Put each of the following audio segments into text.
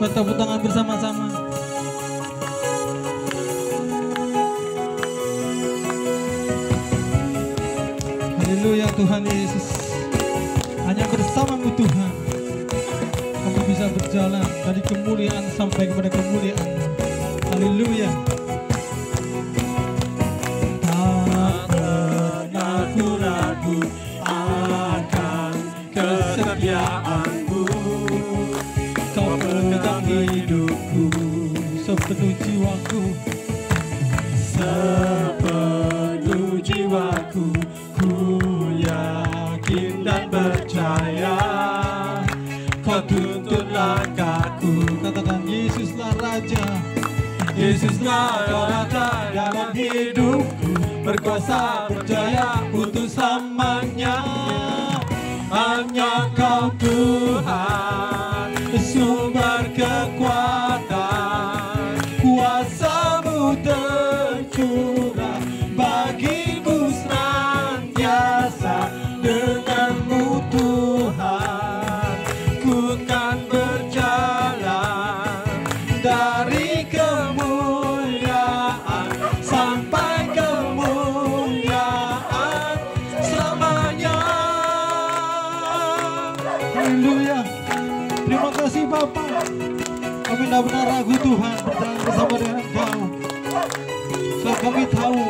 Bertepuk tangan bersama-sama. Haleluya Tuhan Yesus. Hanya bersamamu Tuhan kami bisa berjalan dari kemuliaan sampai kepada kemuliaan. Haleluya. Tak pernah ku ragu akan kesetiaanmu. Kau pegang hidupku sepenuh jiwaku, sepenuh jiwaku. Ku yakin dan percaya Kau tuntun langkahku. Katakan Yesuslah Raja, Yesuslah Raja dalam hidupku, berkuasa berjaya untuk selamanya. Hanya Kau Tuhan, sumber kekuatan, kuasa-Mu tercurah bagiku senantiasa. Dengan-Mu Tuhan, ku kan berjalan dari kemuliaan sampai kemuliaan selamanya. Haleluya. Terima kasih Bapa. Kami tidak pernah ragu Tuhan berjalan bersama dengan Engkau. Sebab kami tahu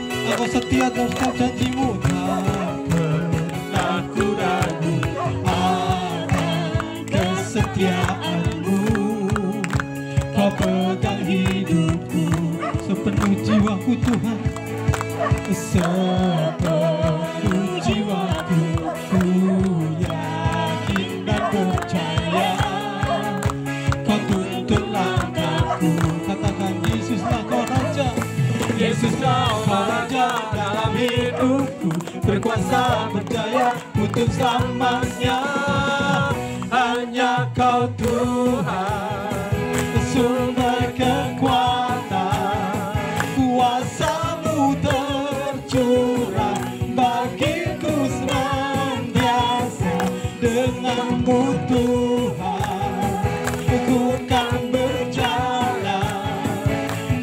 Engkau setia dalam setiap janji-Mu. Tak pernah ku ragu akan kesetiaan-Mu. Kau pegang hidupku sepenuh jiwaku Tuhan, sepenuh jiwaku. Ku yakin dan percaya Kau tuntun langkahku. Katakan Yesuslah Kau Raja, Yesuslah Kau Raja dalam hidupku, berkuasa berjaya untuk selamanya. Hanya Kau Tuhan, sumber kekuatan, kuasa-Mu tercurah bagiku senantiasa. Dengan-Mu Tuhan, ku kan berjalan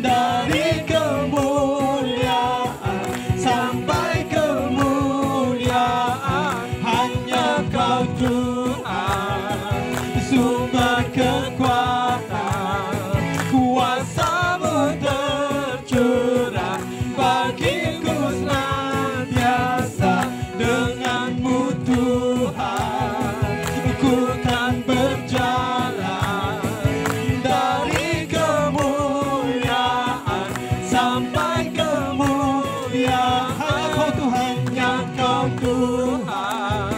dari kemuliaan sampai kemuliaan. Hanya Kau Tuhan, sumber kekuatan, kuasa-Mu tercurah bagiku senantiasa. Dengan-Mu Tuhan, ku kan berjalan dari kemuliaan sampai kemuliaan. Hanya Kau Tuhan, hanya Kau Tuhan,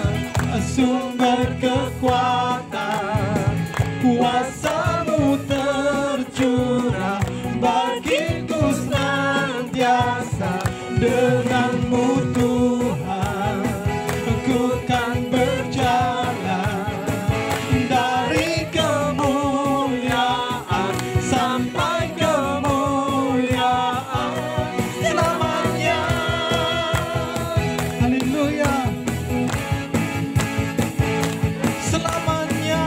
sumber kekuatan, kuasa-Mu tercurah bagiku senantiasa. Dengan-Mu Tuhan, ku kan berjalan dari kemuliaan sampai kemuliaan selamanya. Haleluya. Selamanya.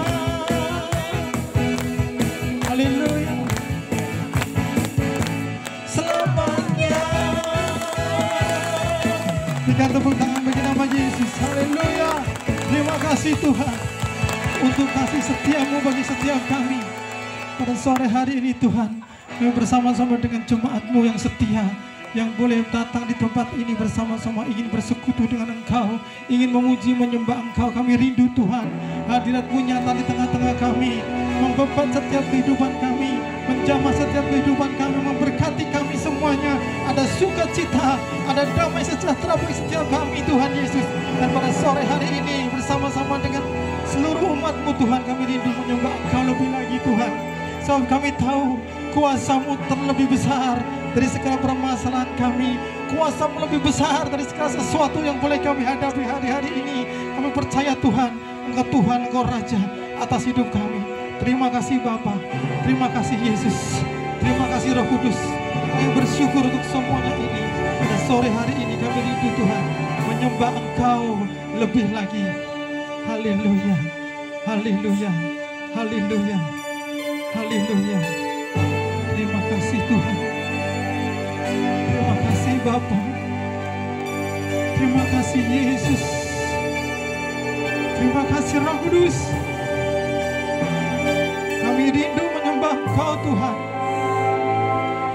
Haleluya. Selamanya. Berikan tepuk tangan bagi nama Yesus. Haleluya. Terima kasih Tuhan untuk kasih setia-Mu bagi setiap kami. Pada sore hari ini Tuhan, kami bersama-sama dengan jemaat-Mu yang setia, yang boleh datang di tempat ini bersama-sama, ingin bersekutu dengan Engkau, ingin memuji menyembah Engkau. Kami rindu Tuhan, hadirat-Mu nyata di tengah-tengah kami, membebat setiap kehidupan kami, menjamah setiap kehidupan kami, memberkati kami semuanya. Ada sukacita, ada damai sejahtera bagi setiap kami Tuhan Yesus. Dan pada sore hari ini bersama-sama dengan seluruh umat-Mu Tuhan, kami rindu menyembah Engkau lebih lagi Tuhan. Sebab kami tahu kuasa-Mu terlebih besar dari segala permasalahan kami. Kuasa-Mu lebih besar dari segala sesuatu yang boleh kami hadapi hari-hari ini. Kami percaya Tuhan, Engkau Tuhan, Engkau Raja atas hidup kami. Terima kasih Bapa, terima kasih Yesus, terima kasih Roh Kudus. Kami bersyukur untuk semuanya ini. Pada sore hari ini kami rindu Tuhan menyembah Engkau lebih lagi. Haleluya, haleluya, haleluya. Haleluya. Terima kasih Tuhan. Terima kasih Bapa. Terima kasih Yesus. Terima kasih Roh Kudus. Kami rindu menyembah Engkau Tuhan.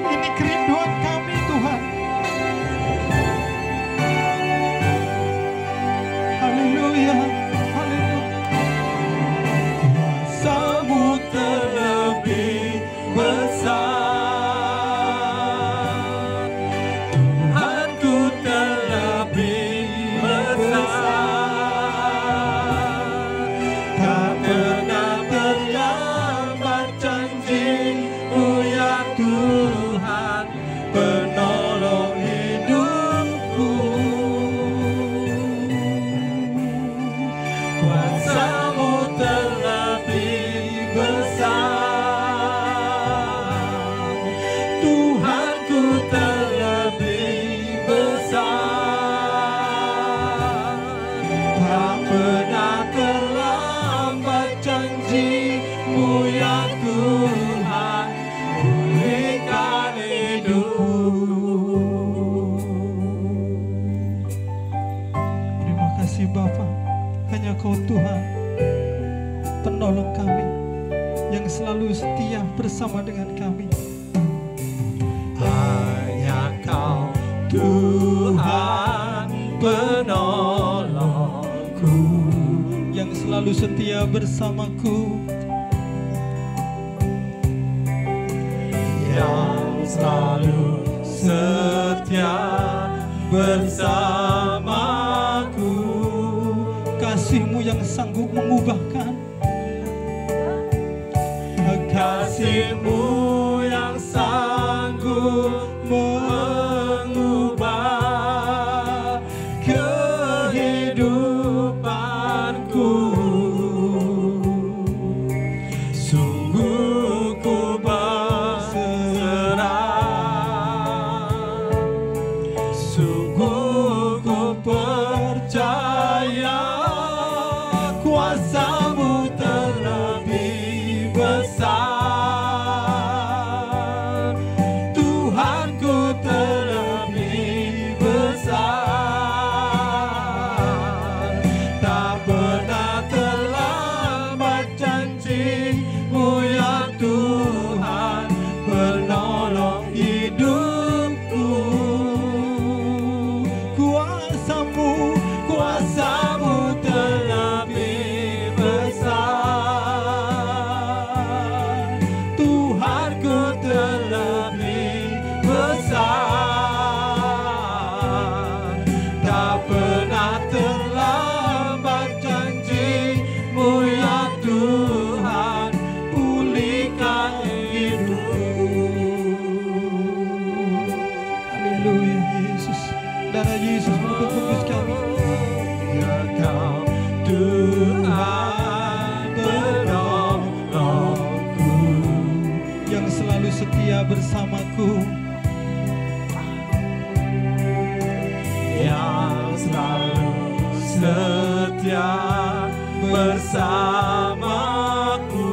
Ini kerinduan kami Tuhan. Haleluya. Kuasa-Mu terlebih besar, Tuhanku terlebih besar. Tak pernah terlambat janji-Mu ya Tuhan, penolong hidupku. Kuasa-Mu terlebih besar, Tuhanku terlebih besar. Tak pernah terlambat janji-Mu ya Tuhan, pulihkan hidup. Terima kasih Bapa. Hanya Kau Tuhan, penolong kami, yang selalu setia bersama dengan kami. Hanya Kau Tuhan, penolongku, Yang selalu setia bersamaku. yang selalu setia bersamaku. Kasih-Mu yang sanggup mengubahkan. Kasih-Mu yang sanggup mengubah kehidupanku. Sungguh ku berserah, sungguh ku percaya. Kuasa-Mu terlebih besar, Tuhanku terlebih besar. Tak pernah terlambat janji-Mu ya Tuhan, penolong hidupku. Kuasa-Mu terlebih besar, Tuhanku terlebih besar. Tak pernah terlambat janji-Mu ya Tuhan, pulihkan hidup. Haleluya Yesus. Darah Yesus menutup tembus kami. Ya Kau Tuhan, penolongku, Yang selalu setia bersamaku. yang selalu setia bersamaku.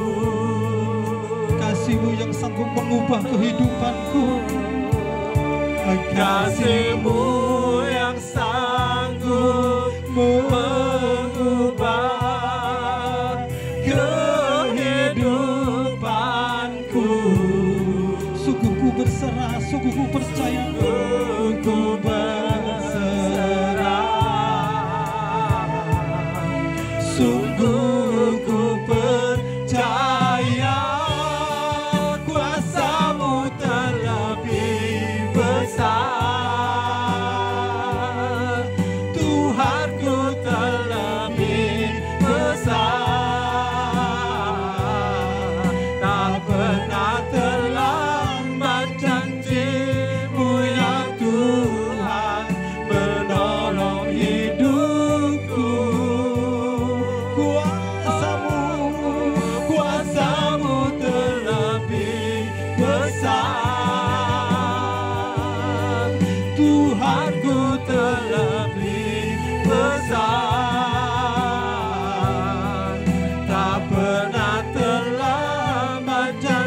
Kasih-Mu yang sanggup mengubah kehidupanku. Kasih-Mu yang sanggup mengubah kehidupanku. Sungguh ku berserah, sungguh ku percaya. Ku berserah, sungguh ku percaya. Kuasa-Mu terlebih besar, Tuhanku terlebih besar. Tak pernah terlambat janji-Mu ya Tuhan, penolong hidupku. Kuasa-Mu terlebih besar, Tuhanku terlebih besar. Tak pernah terlambat janji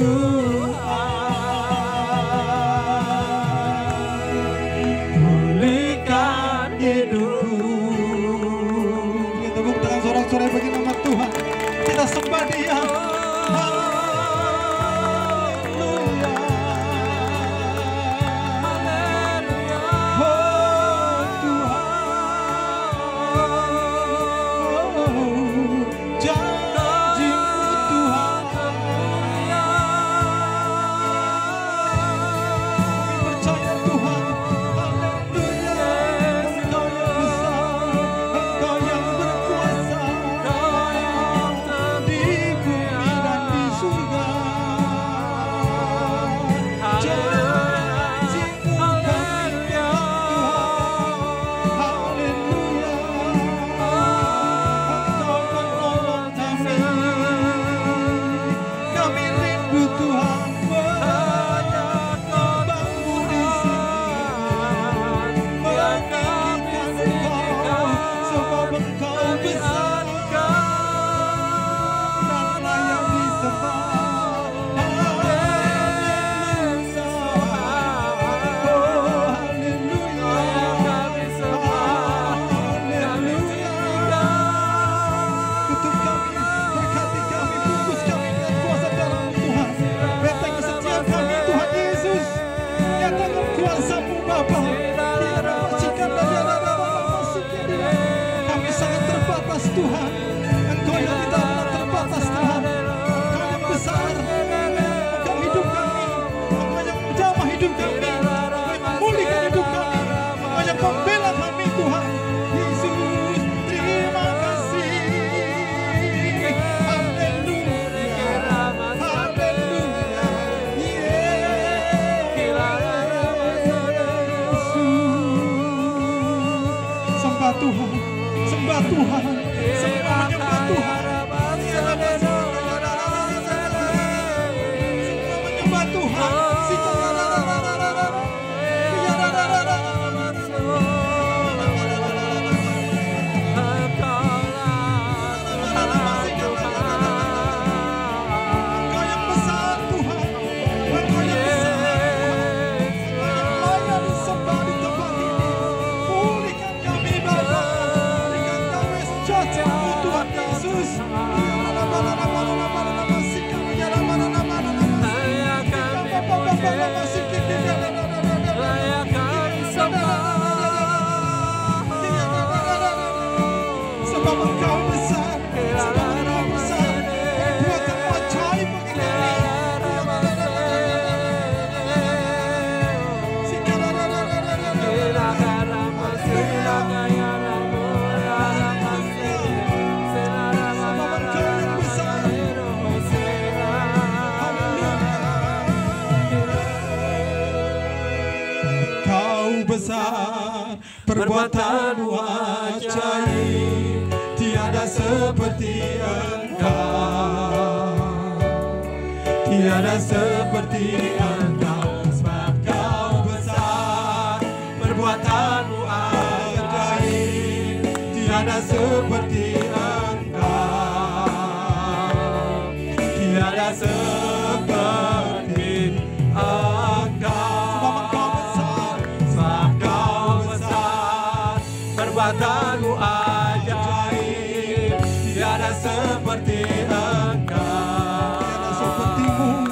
Tuhan, pulihkan hidupku. Kita tepuk tangan sorak-sorai bagi nama Tuhan. Kita sembah Dia. Tuhan, Engkau yang tidak pernah terbatas Tuhan. Engkau yang besar, Engkau hidup kami, Engkau yang menjamah hidup kami, Engkau yang memulihkan hidup kami, Engkau yang membela kami Tuhan. Yesus, terima kasih. Haleluya, haleluya, Yesus. Sembah Tuhan, sembah Tuhan. Semua menyembah Tuhan. Semua menyembah Tuhan. Engkau yang besar Tuhan. Engkau yang besar Tuhan. Engkau yang layak disembah di tempat ini. Pulihkan kami Bapa. Berikan kami sejahtera Tuhan Yesus. Sebab Engkau besar, sebab Engkau besar, perbuatanmu ajaib bagi kami. Besar, perbuatanmu ajaib, tiada seperti Engkau, tiada seperti Engkau. Sebab Kau besar, perbuatanmu ajaib, tiada seperti Engkau, tiada seperti Engkau. Perbuatanmu ajaib, tiada seperti Engkau, tiada sepertimu,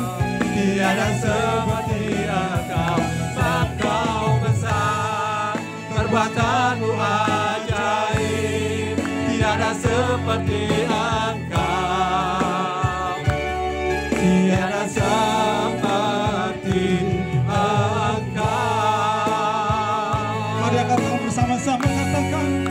tiada seperti Engkau. Sebab Kau besar, perbuatanmu ajaib, tiada seperti Engkau, tiada seperti Engkau. Mari katakan bersama-sama, katakan.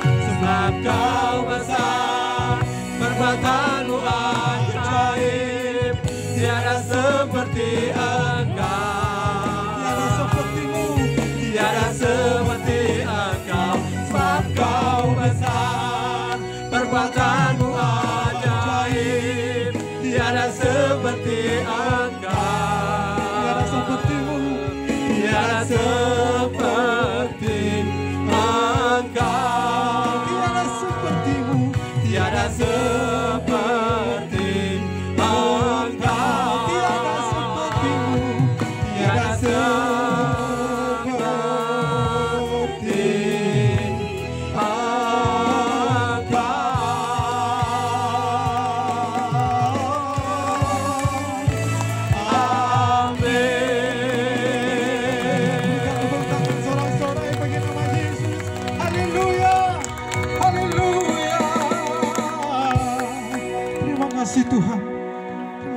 Sebab Kau besar, perbuatanmu ajaib, tiada seperti Engkau, tiada sepertimu, tiada seperti Engkau. Sebab Kau besar, perbuatanmu ajaib, tiada seperti Engkau, tiada sepertimu, tiada seperti Engkau, tiada sepertimu, tiada seperti Engkau,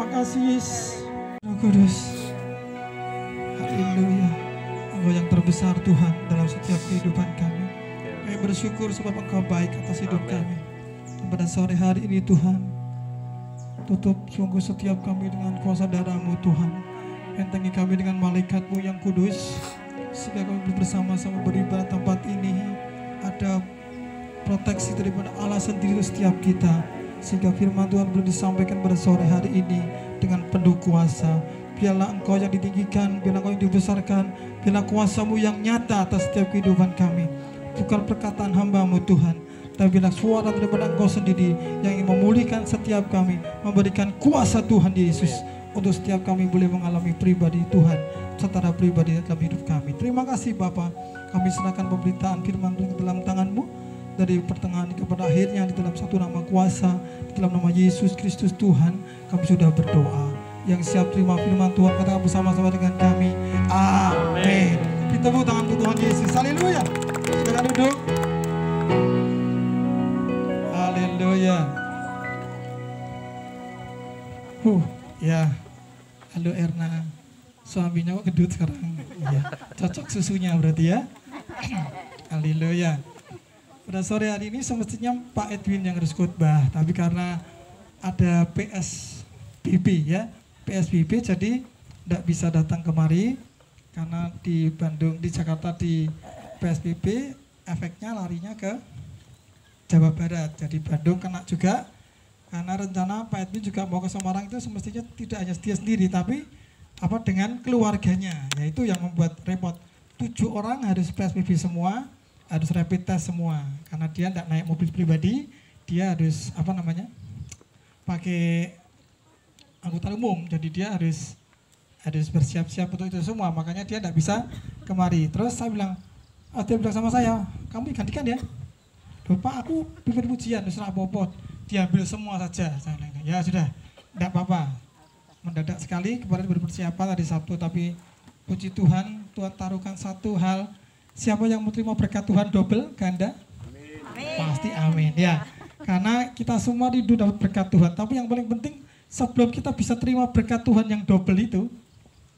kasih Yesus, Roh Kudus. Haleluya. Engkau yang terbesar Tuhan dalam setiap kehidupan kami. Kami bersyukur sebab Engkau baik atas hidup kami. Dan pada sore hari ini Tuhan, tutup sungguh setiap kami dengan kuasa darah-Mu Tuhan. Bentengi kami dengan malaikat-Mu yang kudus, sehingga kami bersama-sama beribadah tempat ini. Ada proteksi daripada Allah sendiri setiap kita, sehingga firman Tuhan boleh disampaikan pada sore hari ini dengan penuh kuasa. Biarlah Engkau yang ditinggikan, biarlah Engkau yang dibesarkan, biarlah kuasa-Mu yang nyata atas setiap kehidupan kami. Bukan perkataan hamba-Mu Tuhan, tapi biarlah suara daripada Engkau sendiri yang ingin memulihkan setiap kami, memberikan kuasa Tuhan Yesus untuk setiap kami boleh mengalami pribadi Tuhan secara pribadi dalam hidup kami. Terima kasih Bapa, kami serahkan pemberitaan firman Tuhan ke dalam tangan-Mu, dari pertengahan kepada akhirnya, di dalam satu nama kuasa, di dalam nama Yesus Kristus Tuhan, kami sudah berdoa. Yang siap terima firman Tuhan, katakan bersama-sama dengan kami, amin. Ditepuk tangan untuk Tuhan Yesus, haleluya. Silakan duduk. Haleluya. Ya, halo Erna, suaminya kok gedut sekarang. Iya, cocok susunya berarti ya. Haleluya. Pada sore hari ini semestinya Pak Edwin yang harus khotbah, tapi karena ada PSBB ya, PSBB jadi tidak bisa datang kemari, karena di Bandung, di Jakarta di PSBB efeknya larinya ke Jawa Barat, jadi Bandung kena juga, karena rencana Pak Edwin juga mau ke Semarang itu semestinya tidak hanya dia sendiri, tapi dengan keluarganya, yaitu yang membuat repot. 7 orang harus PSBB semua, harus rapid test semua, karena dia tidak naik mobil pribadi, dia harus pakai angkutan umum, jadi dia harus bersiap-siap untuk itu semua, makanya dia tidak bisa kemari. Terus saya bilang, dia bilang sama saya, kamu gantikan ya. Bapak, aku pimpin pujian, terus apa-apa, diambil semua saja. Saya bilang, ya sudah, tidak apa-apa. Mendadak sekali, kemarin berpersiapan hari Sabtu, tapi puji Tuhan, Tuhan taruhkan satu hal. Siapa yang mau terima berkat Tuhan double, ganda? Amin. Pasti amin ya. Karena kita semua rindu dapat berkat Tuhan. Tapi yang paling penting, sebelum kita bisa terima berkat Tuhan yang double itu,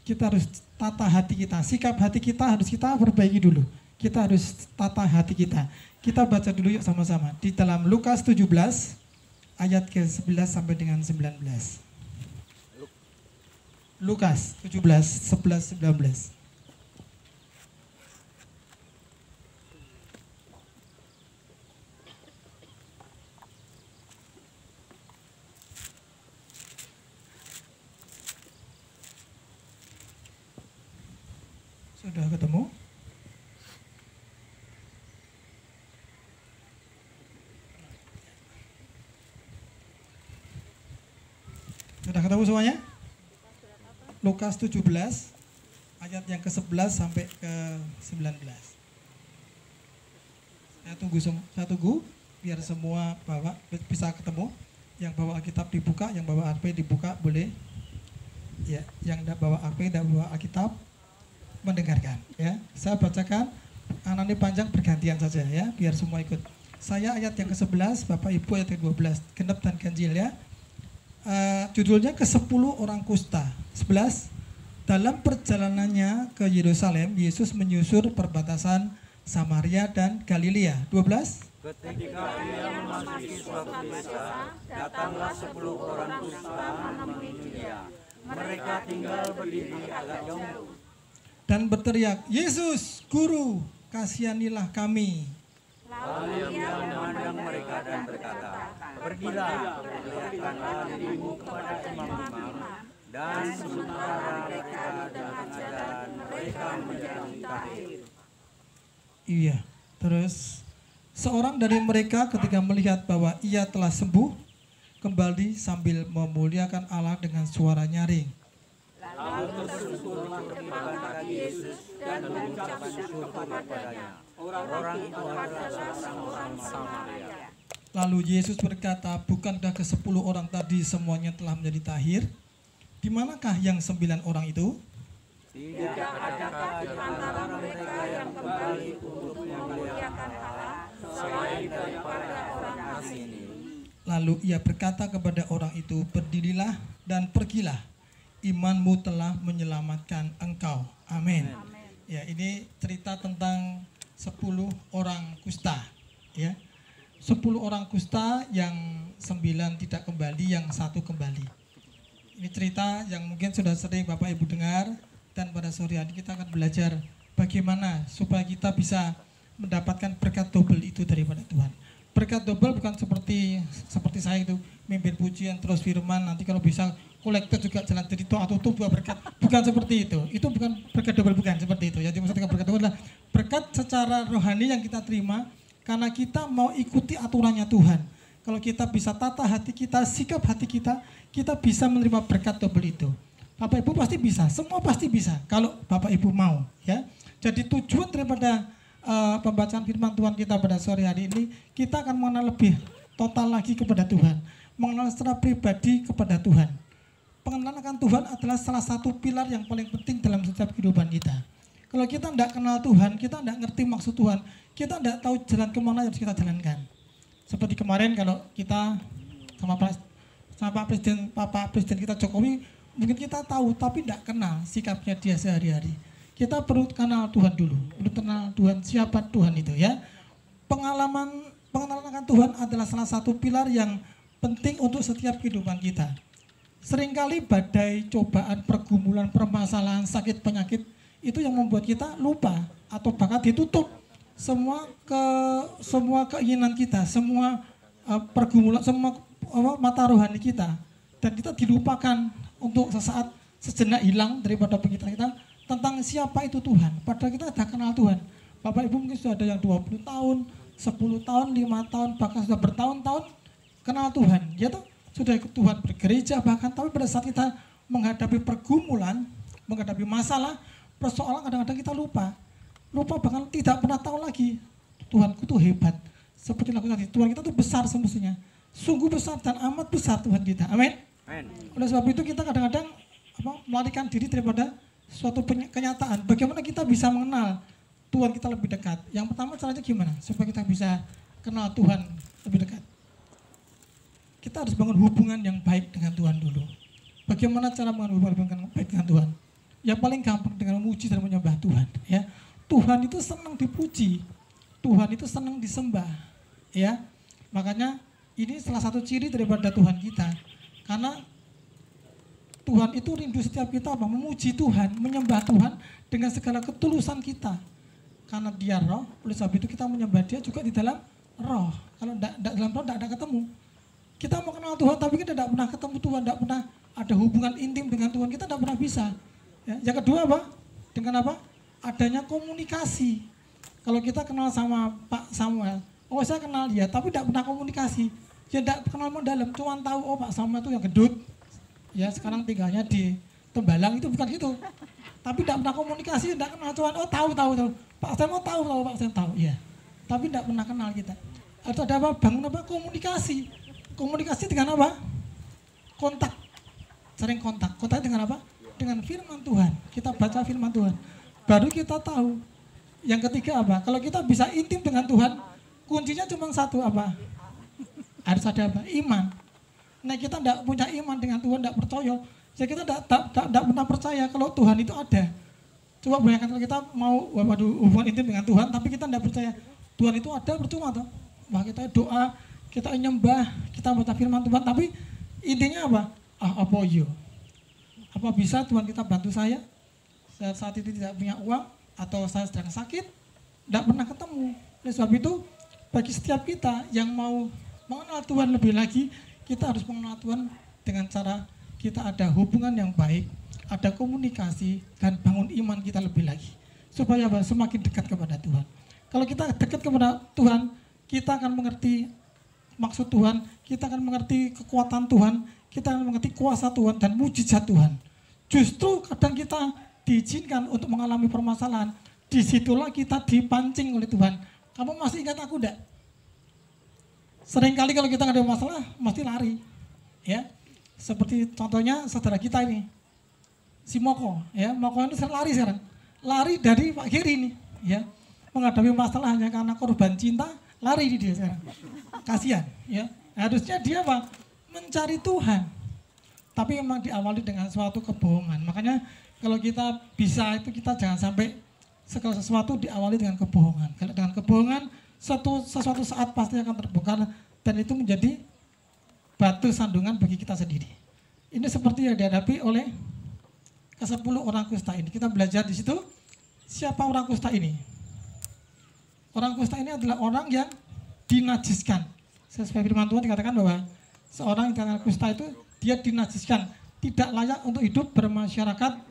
kita harus tata hati kita. Sikap hati kita harus kita perbaiki dulu. Kita harus tata hati kita. Kita baca dulu yuk sama-sama. Di dalam Lukas 17, ayat ke-11 sampai dengan 19. Lukas 17, 11, 19. Sudah ketemu? Sudah ketemu semuanya? Lukas 17 ayat yang ke-11 sampai ke-19. Saya tunggu biar semua bawa bisa ketemu. Yang bawa Alkitab dibuka, yang bawa HP dibuka boleh. Ya, yang tidak bawa HP, tidak bawa Alkitab mendengarkan ya. Saya bacakan, anak ini panjang bergantian saja ya, biar semua ikut. Saya ayat yang ke-11, Bapak Ibu ayat yang ke-12, genep dan ganjil ya. Judulnya ke-10 orang kusta. 11. Dalam perjalanannya ke Yerusalem, Yesus menyusur perbatasan Samaria dan Galilea. 12. Ketika ia memasuki suatu desa, datanglah 10 orang kusta menemui dia. Mereka tinggal berdiri agak jauh dan berteriak, Yesus, Guru, kasihanilah kami. Lalu ia memandang mereka dan berkata, pergilah, perlihatkanlah dirimu kepada imam-imam. Dan sementara mereka dalam ajaran, mereka menjadi tahir. Iya, terus seorang dari mereka ketika melihat bahwa ia telah sembuh, kembali sambil memuliakan Allah dengan suara nyaring. Lalu bersyukurlah kepada Yesus dan mengucapkan syukur kepadanya. Orang itu adalah seorang orang Samaria. Lalu Yesus berkata, bukankah ke-10 orang tadi semuanya telah menjadi tahir? Di manakah yang 9 orang itu? Tidak adakah di antara mereka yang kembali untuk memuliakan Allah selain daripada orang asing ini? Lalu ia berkata kepada orang itu, berdirilah dan pergilah, imanmu telah menyelamatkan engkau. Amin. Ya, ini cerita tentang 10 orang kusta, ya. 10 orang kusta yang 9 tidak kembali, yang 1 kembali. Ini cerita yang mungkin sudah sering Bapak Ibu dengar, dan pada sore hari kita akan belajar bagaimana supaya kita bisa mendapatkan berkat double itu daripada Tuhan. Berkat double bukan seperti saya itu mimpin pujian terus firman, nanti kalau bisa kolektor juga jalan jadi doa tutup buat berkat. Bukan seperti itu. Itu bukan berkat double, bukan seperti itu. Jadi maksudnya berkat double adalah berkat secara rohani yang kita terima karena kita mau ikuti aturannya Tuhan. Kalau kita bisa tata hati kita, sikap hati kita, kita bisa menerima berkat double itu. Bapak Ibu pasti bisa, semua pasti bisa kalau Bapak Ibu mau, ya. Jadi tujuan daripada pembacaan firman Tuhan kita pada sore hari ini, kita akan mengenal lebih total lagi kepada Tuhan, mengenal secara pribadi kepada Tuhan. Pengenalan akan Tuhan adalah salah satu pilar yang paling penting dalam setiap kehidupan kita. Kalau kita tidak kenal Tuhan, kita tidak ngerti maksud Tuhan, kita tidak tahu jalan kemana yang harus kita jalankan. Seperti kemarin kalau kita sama Pak Presiden kita Jokowi, mungkin kita tahu tapi tidak kenal sikapnya dia sehari-hari. Kita perlu kenal Tuhan dulu, perlu kenal Tuhan, siapa Tuhan itu, ya. Pengenalan akan Tuhan adalah salah satu pilar yang penting untuk setiap kehidupan kita. Seringkali badai, cobaan, pergumulan, permasalahan, sakit, penyakit itu yang membuat kita lupa atau bahkan ditutup semua keinginan kita, semua pergumulan, semua mata rohani kita, dan kita dilupakan untuk sesaat sejenak hilang daripada pikiran kita tentang siapa itu Tuhan. Padahal kita sudah kenal Tuhan. Bapak Ibu mungkin sudah ada yang 20 tahun, 10 tahun, 5 tahun, bahkan sudah bertahun-tahun kenal Tuhan. Ya toh, sudah ikut Tuhan bergereja bahkan, tapi pada saat kita menghadapi pergumulan, menghadapi masalah, persoalan, kadang-kadang kita lupa bahkan tidak pernah tahu lagi Tuhanku itu hebat. Seperti lagu tadi, Tuhan kita itu besar semestinya, sungguh besar dan amat besar Tuhan kita. Amin. Oleh sebab itu kita kadang-kadang melarikan diri daripada suatu kenyataan. Bagaimana kita bisa mengenal Tuhan kita lebih dekat? Yang pertama caranya gimana supaya kita bisa kenal Tuhan lebih dekat? Kita harus bangun hubungan yang baik dengan Tuhan dulu. Bagaimana cara bangun hubungan yang baik dengan Tuhan? Yang paling gampang dengan memuji dan menyembah Tuhan, ya. Tuhan itu senang dipuji, Tuhan itu senang disembah, ya. Makanya ini salah satu ciri daripada Tuhan kita. Karena Tuhan itu rindu setiap kita memuji Tuhan, menyembah Tuhan dengan segala ketulusan kita. Karena dia roh, oleh sebab itu kita menyembah dia juga di dalam roh. Kalau dalam roh tidak ada ketemu. Kita mau kenal Tuhan tapi kita tidak pernah ketemu Tuhan, tidak pernah ada hubungan intim dengan Tuhan, kita tidak pernah bisa. Ya. Yang kedua apa? Dengan apa? Adanya komunikasi. Kalau kita kenal sama Pak Samuel, oh saya kenal dia tapi tidak pernah komunikasi. Dia tidak kenal mendalam, cuma tahu oh Pak Samuel itu yang gendut. Ya sekarang tinggalnya di Tembalang, itu bukan gitu. Tapi tidak pernah komunikasi, tidak kenal Tuhan. Oh tahu. Pak Samuel tahu Pak Samuel tahu, ya. Tapi tidak pernah kenal kita. Harus ada apa? Bangun apa? Komunikasi. Komunikasi dengan apa? Kontak. Sering kontak. Kontak dengan apa? Dengan firman Tuhan. Kita baca firman Tuhan. Baru kita tahu. Yang ketiga apa? Kalau kita bisa intim dengan Tuhan, kuncinya cuma satu apa? Harus ada apa? Iman. Nah kita tidak punya iman dengan Tuhan, tidak percaya. Jadi kita tidak pernah percaya kalau Tuhan itu ada. Coba bayangkan kalau kita mau hubungan intim dengan Tuhan, tapi kita tidak percaya Tuhan itu ada, percuma toh. Wah kita doa, kita nyembah, kita baca firman Tuhan, tapi intinya apa? Apa bisa Tuhan kita bantu saya saat itu tidak punya uang atau saya sedang sakit? Tidak pernah ketemu. Oleh sebab itu bagi setiap kita yang mau mengenal Tuhan lebih lagi, kita harus mengenal Tuhan dengan cara kita ada hubungan yang baik, ada komunikasi, dan bangun iman kita lebih lagi. Supaya apa? Semakin dekat kepada Tuhan. Kalau kita dekat kepada Tuhan, kita akan mengerti maksud Tuhan, kita akan mengerti kekuatan Tuhan, kita akan mengerti kuasa Tuhan dan mujizat Tuhan. Justru kadang kita diizinkan untuk mengalami permasalahan, disitulah kita dipancing oleh Tuhan. Kamu masih ingat aku enggak? Seringkali kalau kita ada masalah, mesti lari. Ya, seperti contohnya saudara kita ini, si Moko. Ya, Moko ini lari sekarang. Lari dari Pak Giri ini. Ya, menghadapi masalah hanya karena korban cinta, lari di dia sekarang. Kasihan. Ya, Harusnya dia apa? Mencari Tuhan. Tapi memang diawali dengan suatu kebohongan. Makanya kalau kita bisa itu kita jangan sampai segala sesuatu diawali dengan kebohongan. Kalau dengan kebohongan sesuatu saat pasti akan terbongkar dan itu menjadi batu sandungan bagi kita sendiri. Ini seperti yang dihadapi oleh ke-10 orang kusta ini. Kita belajar di situ siapa orang kusta ini. Orang kusta ini adalah orang yang dinajiskan. Sesuai firman Tuhan dikatakan bahwa seorang yang kusta itu dia dinajiskan, tidak layak untuk hidup bermasyarakat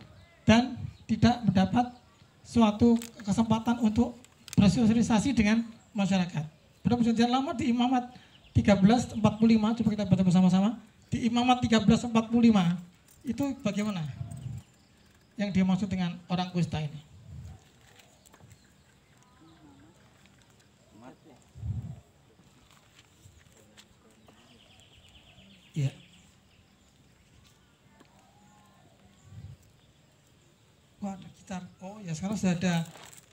dan tidak mendapat suatu kesempatan untuk bersosialisasi dengan masyarakat. Pada perjanjian lama di Imamat 13:45, coba kita baca bersama-sama. Di Imamat 13:45 itu bagaimana yang dimaksud dengan orang kusta ini? Ya. Wah, ada gitar. Oh ya, sekarang sudah ada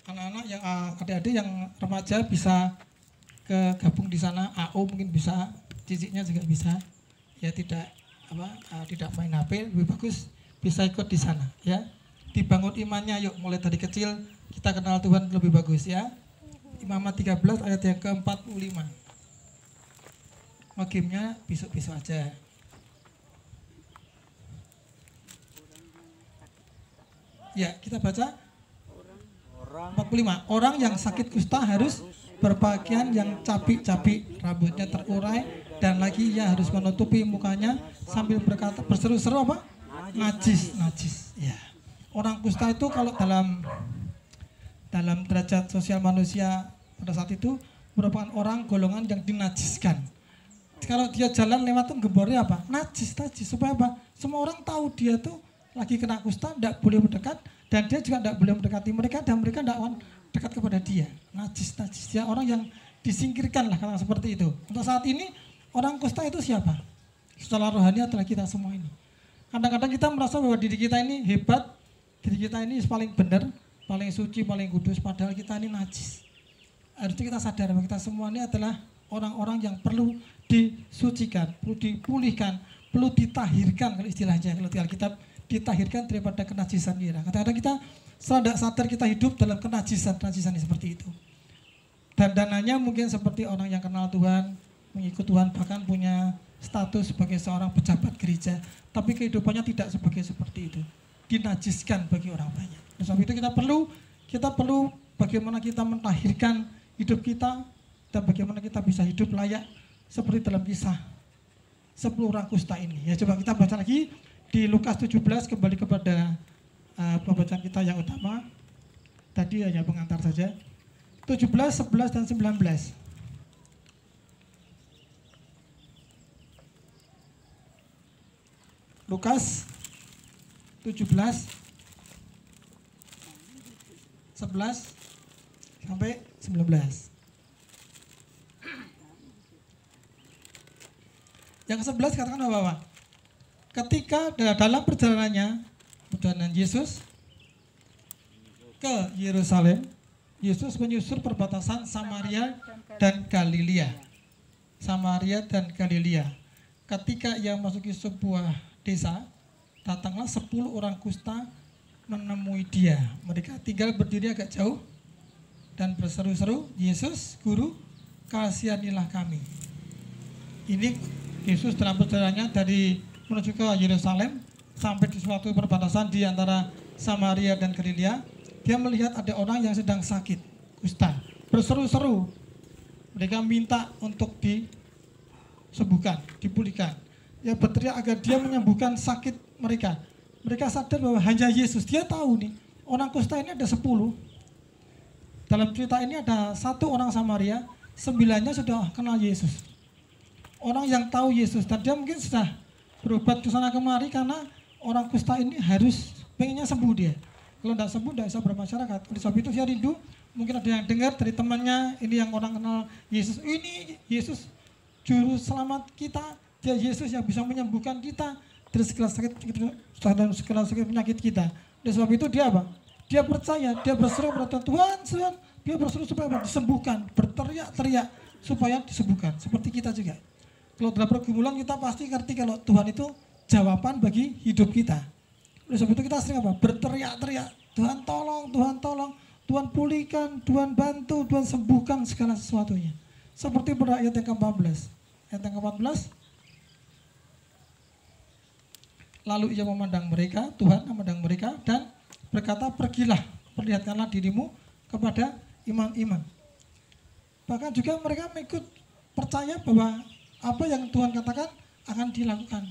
anak-anak yang adik-adik yang remaja bisa gabung di sana. AO mungkin bisa, ciciknya juga bisa. Ya tidak tidak main HP, lebih bagus bisa ikut di sana ya. Dibangun imannya yuk, mulai dari kecil kita kenal Tuhan lebih bagus ya. Imamat 13 ayat yang ke-45. Magimnya besok-besok aja. Ya, kita baca 45. Orang yang sakit kusta harus berpakaian yang capik-capik, rambutnya terurai, dan lagi ia harus menutupi mukanya sambil berkata berseru-seru apa? Najis, najis. Ya. Orang kusta itu kalau dalam derajat sosial manusia pada saat itu merupakan orang golongan yang dinajiskan. Kalau dia jalan lewat tuh gembornya apa? Najis, najis. Supaya apa? Semua orang tahu dia tuh lagi kena kusta, tidak boleh mendekat, dan dia juga tidak boleh mendekati mereka, dan mereka tidak akan dekat kepada dia. Najis, najis. Dia orang yang disingkirkan lah, karena seperti itu. Untuk saat ini, orang kusta itu siapa? Secara rohani adalah kita semua ini. Kadang-kadang kita merasa bahwa diri kita ini hebat, diri kita ini paling benar, paling suci, paling kudus, padahal kita ini najis. Harusnya kita sadar bahwa kita semua ini adalah orang-orang yang perlu disucikan, perlu dipulihkan, perlu ditahirkan, kalau istilahnya, kalau Alkitab, ditahirkan daripada kenajisan kita. Kadang-kadang kita tidak sadar kita hidup dalam kenajisan seperti itu. Dandanannya mungkin seperti orang yang kenal Tuhan, mengikut Tuhan, bahkan punya status sebagai seorang pejabat gereja, tapi kehidupannya tidak seperti itu. Dinajiskan bagi orang banyak. Sebab itu kita perlu bagaimana kita mentahirkan hidup kita dan bagaimana kita bisa hidup layak seperti dalam kisah 10 orang kusta ini. Ya, coba kita baca lagi di Lukas 17, kembali kepada pembacaan kita yang utama. Tadi hanya pengantar saja. 17, 11 dan 19. Lukas 17 11 sampai 19. Yang ke-11 katakan apa? Ketika dalam perjalanan Yesus ke Yerusalem, Yesus menyusur perbatasan Samaria dan Galilea. Samaria dan Galilea. Ketika ia memasuki sebuah desa, datanglah 10 orang kusta menemui dia. Mereka tinggal berdiri agak jauh dan berseru-seru, Yesus, Guru, kasihanilah kami. Ini Yesus dalam perjalanannya dari menuju ke Yerusalem sampai di suatu perbatasan di antara Samaria dan Galilea. Dia melihat ada orang yang sedang sakit kusta, berseru-seru. Mereka minta untuk disembuhkan, dipulihkan. Ya, berteriak agar dia menyembuhkan sakit mereka. Mereka sadar bahwa hanya Yesus. Dia tahu nih, orang kusta ini ada 10. Dalam cerita ini ada 1 orang Samaria, 9-nya sudah kenal Yesus. Orang yang tahu Yesus, dan dia mungkin sudah berobat ke sana kemari karena orang kusta ini harus pengennya sembuh dia. Kalau tidak sembuh, tidak bisa bermasyarakat. Oleh sebab itu dia rindu, mungkin ada yang dengar dari temannya, ini yang orang kenal Yesus. Ini Yesus, juru selamat kita, dia Yesus yang bisa menyembuhkan kita dari segala sakit dan segala sakit penyakit kita. Oleh sebab itu dia apa? Dia percaya, dia berseru kepada Tuhan, dia berseru supaya disembuhkan, berteriak-teriak supaya disembuhkan. Seperti kita juga. Kalau dalam pergumulan kita pasti ngerti kalau Tuhan itu jawaban bagi hidup kita. Oleh sebab itu kita sering apa? Berteriak-teriak, Tuhan tolong, Tuhan tolong, Tuhan pulihkan, Tuhan bantu, Tuhan sembuhkan segala sesuatunya. Seperti pada ayat yang ke-14. Ayat yang ke-14. Lalu ia memandang mereka, Tuhan memandang mereka dan berkata, pergilah, perlihatkanlah dirimu kepada imam-imam. Bahkan juga mereka mengikut percaya bahwa apa yang Tuhan katakan akan dilakukan.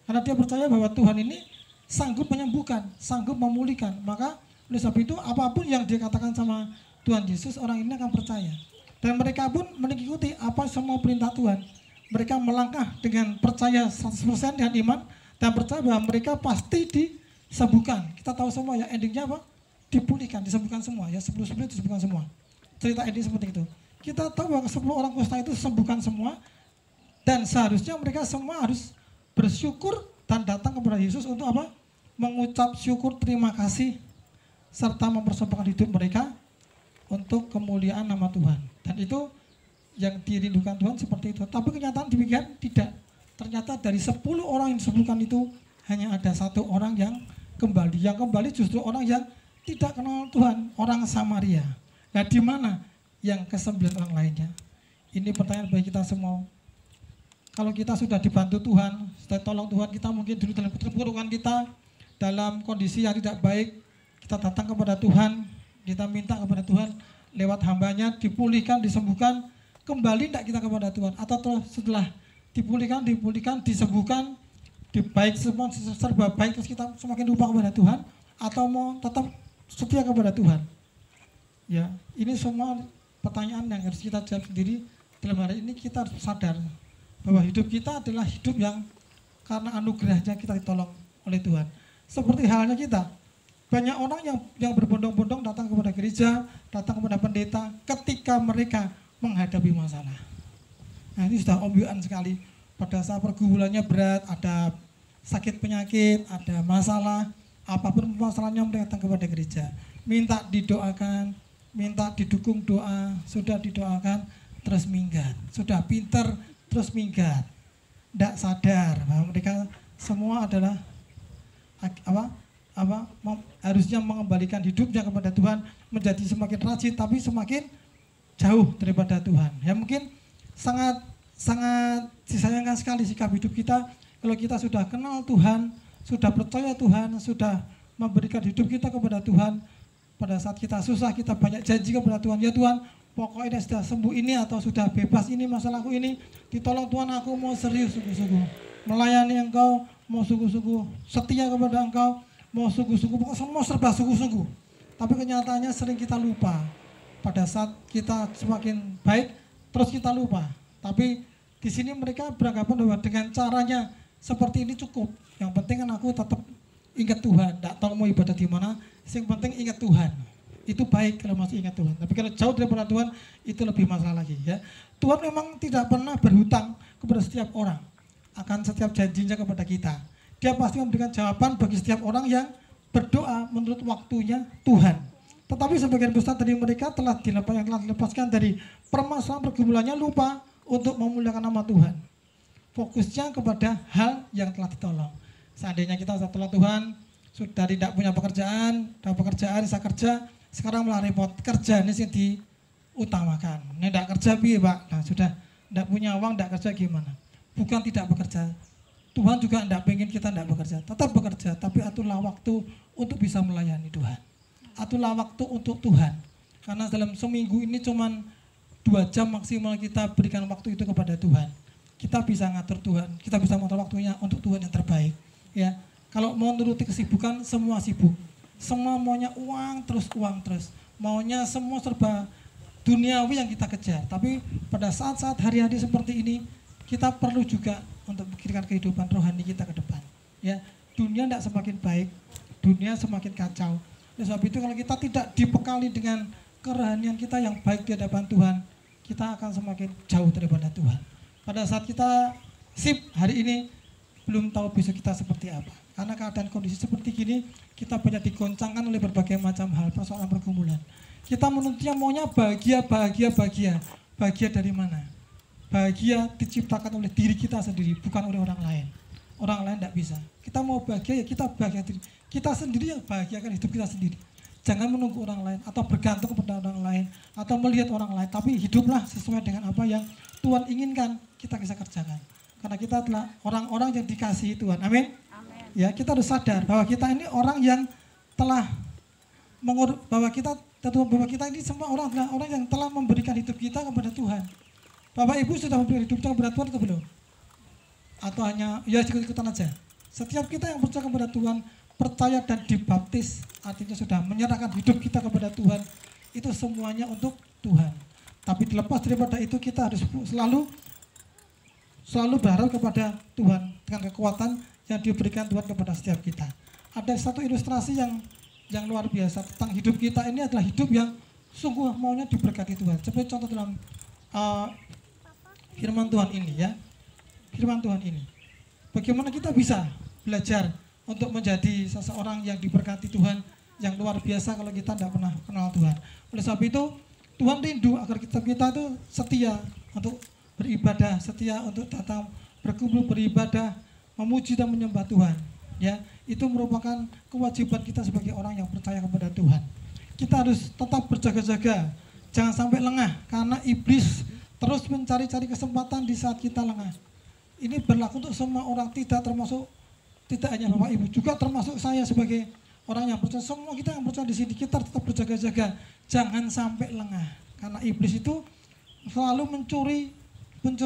Karena dia percaya bahwa Tuhan ini sanggup menyembuhkan, sanggup memulihkan. Maka oleh sebab itu apapun yang dia katakan sama Tuhan Yesus, orang ini akan percaya. Dan mereka pun mengikuti apa semua perintah Tuhan. Mereka melangkah dengan percaya 100% dengan iman dan percaya bahwa mereka pasti disembuhkan. Kita tahu semua ya endingnya apa? Dipulihkan, disembuhkan semua ya, 10 disembuhkan semua. Cerita ending seperti itu. Kita tahu bahwa 10 orang kusta itu sembuhkan semua dan seharusnya mereka semua harus bersyukur dan datang kepada Yesus untuk apa? Mengucap syukur terima kasih serta mempersembahkan hidup mereka untuk kemuliaan nama Tuhan. Dan itu yang dirindukan Tuhan seperti itu. Tapi kenyataan demikian tidak. Ternyata dari 10 orang yang disembuhkan itu hanya ada 1 orang yang kembali. Yang kembali justru orang yang tidak kenal Tuhan, orang Samaria. Nah, di mana yang ke-9 orang lainnya? Ini pertanyaan bagi kita semua. Kalau kita sudah dibantu Tuhan, sudah tolong Tuhan, kita mungkin dulu dalam keterpurukan kita, dalam kondisi yang tidak baik, kita datang kepada Tuhan, kita minta kepada Tuhan, lewat hambanya, dipulihkan, disembuhkan, kembali tidak kita kepada Tuhan, atau setelah dipulihkan, disembuhkan, baik semua serba baik, terus kita semakin lupa kepada Tuhan, atau mau tetap setia kepada Tuhan. Ya, ini semua pertanyaan yang harus kita jawab sendiri. Dalam hari ini kita harus sadar bahwa hidup kita adalah hidup yang karena anugerahnya kita ditolong oleh Tuhan. Seperti halnya kita, banyak orang yang berbondong-bondong datang kepada gereja, datang kepada pendeta ketika mereka menghadapi masalah. Nah, ini sudah obvious sekali. Pada saat pergumulannya berat, ada sakit penyakit, ada masalah, apapun masalahnya mereka datang kepada gereja. Minta didoakan, minta didukung doa, sudah didoakan, terus minggat. Sudah pinter, terus minggat. Tidak sadar bahwa mereka semua adalah harusnya mengembalikan hidupnya kepada Tuhan, menjadi semakin rajin tapi semakin jauh daripada Tuhan. Ya mungkin sangat disayangkan sekali sikap hidup kita kalau kita sudah kenal Tuhan, sudah percaya Tuhan, sudah memberikan hidup kita kepada Tuhan. Pada saat kita susah, kita banyak janji kepada Tuhan, ya Tuhan, pokoknya sudah sembuh ini atau sudah bebas ini masalahku ini, ditolong Tuhan, aku mau serius sungguh-sungguh melayani Engkau, mau sungguh-sungguh setia kepada Engkau, mau sungguh-sungguh, pokoknya semua serba sungguh-sungguh. Tapi kenyataannya sering kita lupa. Pada saat kita semakin baik, terus kita lupa. Tapi di sini mereka beranggapan bahwa dengan caranya seperti ini cukup. Yang penting kan aku tetap ingat Tuhan, tidak tahu mau ibadah di mana, yang penting ingat Tuhan. Itu baik kalau masih ingat Tuhan. Tapi kalau jauh daripada Tuhan, itu lebih masalah lagi ya. Tuhan memang tidak pernah berhutang kepada setiap orang akan setiap janjinya kepada kita. Dia pasti memberikan jawaban bagi setiap orang yang berdoa menurut waktunya Tuhan. Tetapi sebagian besar dari mereka telah dilepaskan dari permasalahan pergumulannya, lupa untuk memuliakan nama Tuhan. Fokusnya kepada hal yang telah ditolong. Seandainya kita sudah tolong Tuhan, sudah tidak punya pekerjaan, saya kerja, sekarang malah repot, kerja ini yang diutamakan. Ini tidak kerja piye Pak, nah sudah tidak punya uang, tidak kerja gimana? Bukan tidak bekerja, Tuhan juga tidak pengen kita tidak bekerja, tetap bekerja, tapi aturlah waktu untuk bisa melayani Tuhan. Aturlah waktu untuk Tuhan, karena dalam seminggu ini cuma 2 jam maksimal kita berikan waktu itu kepada Tuhan. Kita bisa ngatur Tuhan, kita bisa mengatur waktunya untuk Tuhan yang terbaik. Ya, kalau mau nuruti kesibukan, semua sibuk, semua maunya uang terus, maunya semua serba duniawi yang kita kejar. Tapi pada saat-saat hari-hari seperti ini, kita perlu juga untuk memikirkan kehidupan rohani kita ke depan. Ya, dunia tidak semakin baik, dunia semakin kacau. Oleh sebab itu kalau kita tidak dibekali dengan kerohanian kita yang baik di hadapan Tuhan, kita akan semakin jauh daripada Tuhan. Pada saat kita sip hari ini, belum tahu besok kita seperti apa. Karena keadaan kondisi seperti gini, kita banyak digoncangkan oleh berbagai macam hal, persoalan pergumulan. Kita menuntutnya maunya bahagia. Bahagia dari mana? Bahagia diciptakan oleh diri kita sendiri, bukan oleh orang lain. Orang lain tidak bisa. Kita mau bahagia ya kita bahagia diri. Kita sendiri yang bahagiakan hidup kita sendiri. Jangan menunggu orang lain atau bergantung kepada orang lain atau melihat orang lain. Tapi hiduplah sesuai dengan apa yang Tuhan inginkan kita bisa kerjakan. Karena kita adalah orang-orang yang dikasihi Tuhan. Amin. Ya, kita harus sadar bahwa kita ini orang yang telah bahwa kita ini semua orang adalah orang yang telah memberikan hidup kita kepada Tuhan. Bapak Ibu sudah memberikan hidup kita kepada Tuhan atau belum? Atau hanya ya ikut-ikutan aja? Setiap kita yang percaya kepada Tuhan, percaya dan dibaptis, artinya sudah menyerahkan hidup kita kepada Tuhan, itu semuanya untuk Tuhan. Tapi terlepas daripada itu kita harus selalu berharap kepada Tuhan dengan kekuatan yang diberikan Tuhan kepada setiap kita. Ada satu ilustrasi yang luar biasa tentang hidup kita ini adalah hidup yang sungguh maunya diberkati Tuhan. Seperti contoh dalam firman Tuhan ini ya. Firman Tuhan ini. Bagaimana kita bisa belajar untuk menjadi seseorang yang diberkati Tuhan yang luar biasa kalau kita tidak pernah kenal Tuhan. Oleh sebab itu Tuhan rindu agar kita itu setia untuk beribadah, setia untuk datang berkumpul beribadah, memuji dan menyembah Tuhan. Ya, itu merupakan kewajiban kita sebagai orang yang percaya kepada Tuhan. Kita harus tetap berjaga-jaga, jangan sampai lengah karena iblis terus mencari-cari kesempatan di saat kita lengah. Ini berlaku untuk semua orang, tidak hanya Bapak Ibu, juga termasuk saya sebagai orang yang percaya. Semua kita yang percaya di sini kita tetap berjaga-jaga, jangan sampai lengah karena iblis itu selalu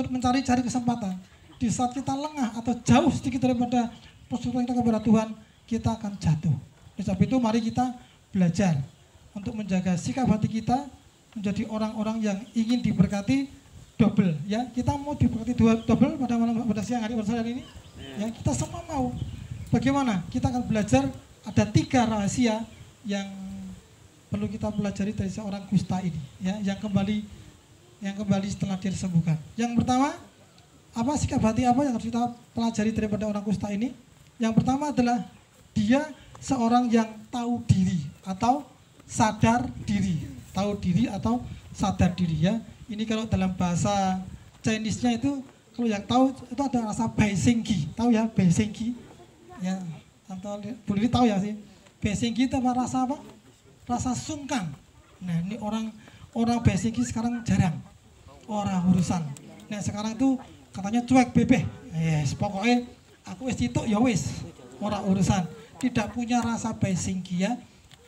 mencari-cari kesempatan. Di saat kita lengah atau jauh sedikit daripada persekutuan kita kepada Tuhan, kita akan jatuh. Oleh sebab itu mari kita belajar untuk menjaga sikap hati kita menjadi orang-orang yang ingin diberkati double. Ya, kita mau diberkati double pada siang hari ini. Ya, kita semua mau. Bagaimana? Kita akan belajar ada 3 rahasia yang perlu kita pelajari dari seorang kusta ini. Ya, yang kembali setelah dia disembuhkan. Yang pertama, apa sikap hati apa yang harus kita pelajari daripada orang kusta ini? Yang pertama adalah dia seorang yang tahu diri atau sadar diri. Tahu diri atau sadar diri ya. Ini kalau dalam bahasa Chinese-nya itu kalau yang tahu itu ada rasa baisenggi. Tahu ya baisenggi? Ya, atau boleh tahu ya sih. Baisenggi itu apa rasa apa? Rasa sungkan. Nah, ini orang baisenggi sekarang jarang. Orang urusan. Nah, sekarang itu katanya cuek bebeh. Yes, pokoknya aku wis itu ya wis. Orang urusan. Tidak punya rasa baisenggi ya.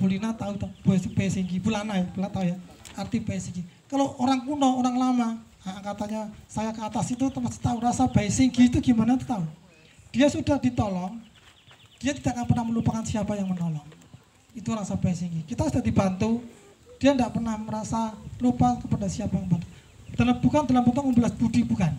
Bulina tahu baisenggi. Bulana ya, Bulana tahu ya. Arti baisenggi. Kalau orang kuno, orang lama, katanya saya ke atas itu masih tahu rasa baisenggi itu gimana itu tahu. Dia sudah ditolong, dia tidak akan pernah melupakan siapa yang menolong. Itu rasa baisenggi. Kita sudah dibantu, dia tidak pernah merasa lupa kepada siapa yang membantu. Bukan dalam bentuk membalas budi, bukan.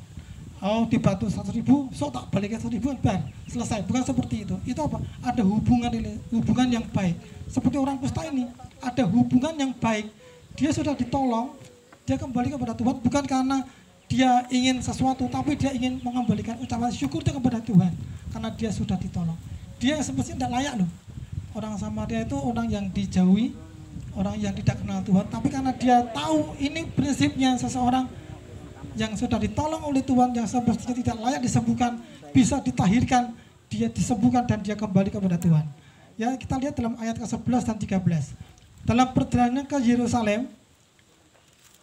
Oh, dibantu 100.000, so tak baliknya 100.000, bar, selesai. Bukan seperti itu. Itu apa? Ada hubungan yang baik. Seperti orang kusta ini, ada hubungan yang baik. Dia sudah ditolong, dia kembali kepada Tuhan bukan karena dia ingin sesuatu, tapi dia ingin mengembalikan ucapan syukurnya kepada Tuhan karena dia sudah ditolong. Dia semestinya tidak layak loh. Orang Samaria itu orang yang dijauhi, orang yang tidak kenal Tuhan, tapi karena dia tahu ini prinsipnya seseorang yang sudah ditolong oleh Tuhan, yang semestinya tidak layak disembuhkan, bisa ditahirkan, dia disembuhkan dan dia kembali kepada Tuhan. Ya, kita lihat dalam ayat ke-11 dan 13. Dalam perjalanan ke Yerusalem,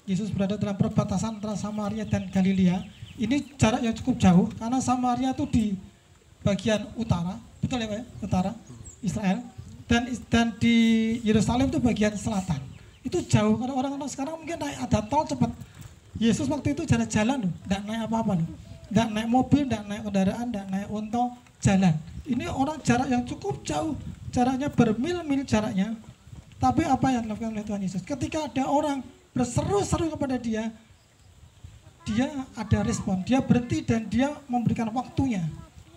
Yesus berada dalam perbatasan antara Samaria dan Galilea. Ini jarak yang cukup jauh karena Samaria itu di bagian utara, betul ya Pak ya? Utara Israel, dan di Yerusalem itu bagian selatan. Itu jauh karena orang-orang sekarang mungkin naik ada tol cepat. Yesus waktu itu jalan-jalan loh, tidak naik apa-apa loh, tidak naik mobil, tidak naik kendaraan, tidak naik unta, jalan. Ini orang jarak yang cukup jauh, jaraknya bermil-mil jaraknya. Tapi apa yang dilakukan oleh Tuhan Yesus? Ketika ada orang berseru-seru kepada dia ada respon, dia berhenti dan dia memberikan waktunya.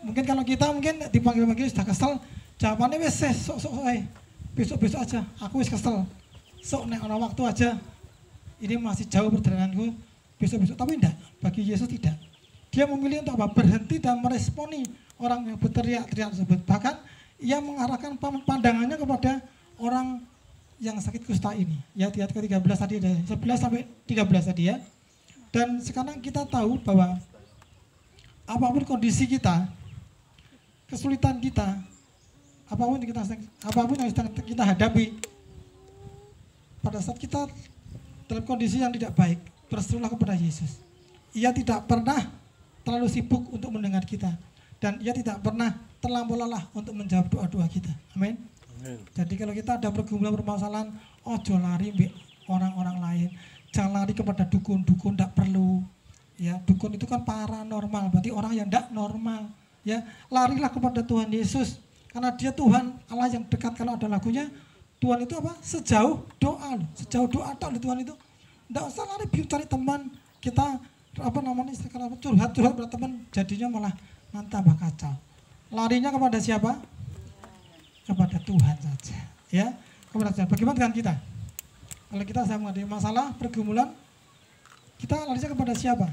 Mungkin kalau kita mungkin dipanggil-panggil sudah kesel, jawabannya wes sok besok aja, aku wis kesel, sok nek ana waktu aja, ini masih jauh perjalananku, besok. Tapi enggak, bagi Yesus tidak. Dia memilih untuk apa? Berhenti dan meresponi orang yang berteriak-teriak tersebut. Bahkan ia mengarahkan pandangannya kepada orang yang sakit kusta ini. Ya, di ayat ke-13 tadi ada 11 sampai 13 tadi ya. Dan sekarang kita tahu bahwa apapun kondisi kita, kesulitan kita, apapun yang sedang kita hadapi, pada saat kita dalam kondisi yang tidak baik, berserulah kepada Yesus. Ia tidak pernah terlalu sibuk untuk mendengar kita, dan ia tidak pernah terlampau lelah untuk menjawab doa-doa kita. Amin. Jadi kalau kita ada pergumulan permasalahan, ojo lari mbek orang-orang lain, jangan lari kepada dukun-dukun, tidak perlu. Ya, dukun itu kan paranormal, berarti orang yang tidak normal. Ya, larilah kepada Tuhan Yesus, karena Dia Tuhan Allah yang dekat. Kalau ada lagunya, Tuhan itu apa? Sejauh doa, sejauh doa Tuhan itu. Tidak usah lari cari teman kita, curhat pada teman, jadinya malah nanti tambah kacau. Larinya kepada siapa? Kepada Tuhan saja, ya, kepada Tuhan. Bagaimana dengan kita? Kalau kita sedang menghadapi masalah, pergumulan, kita larinya kepada siapa?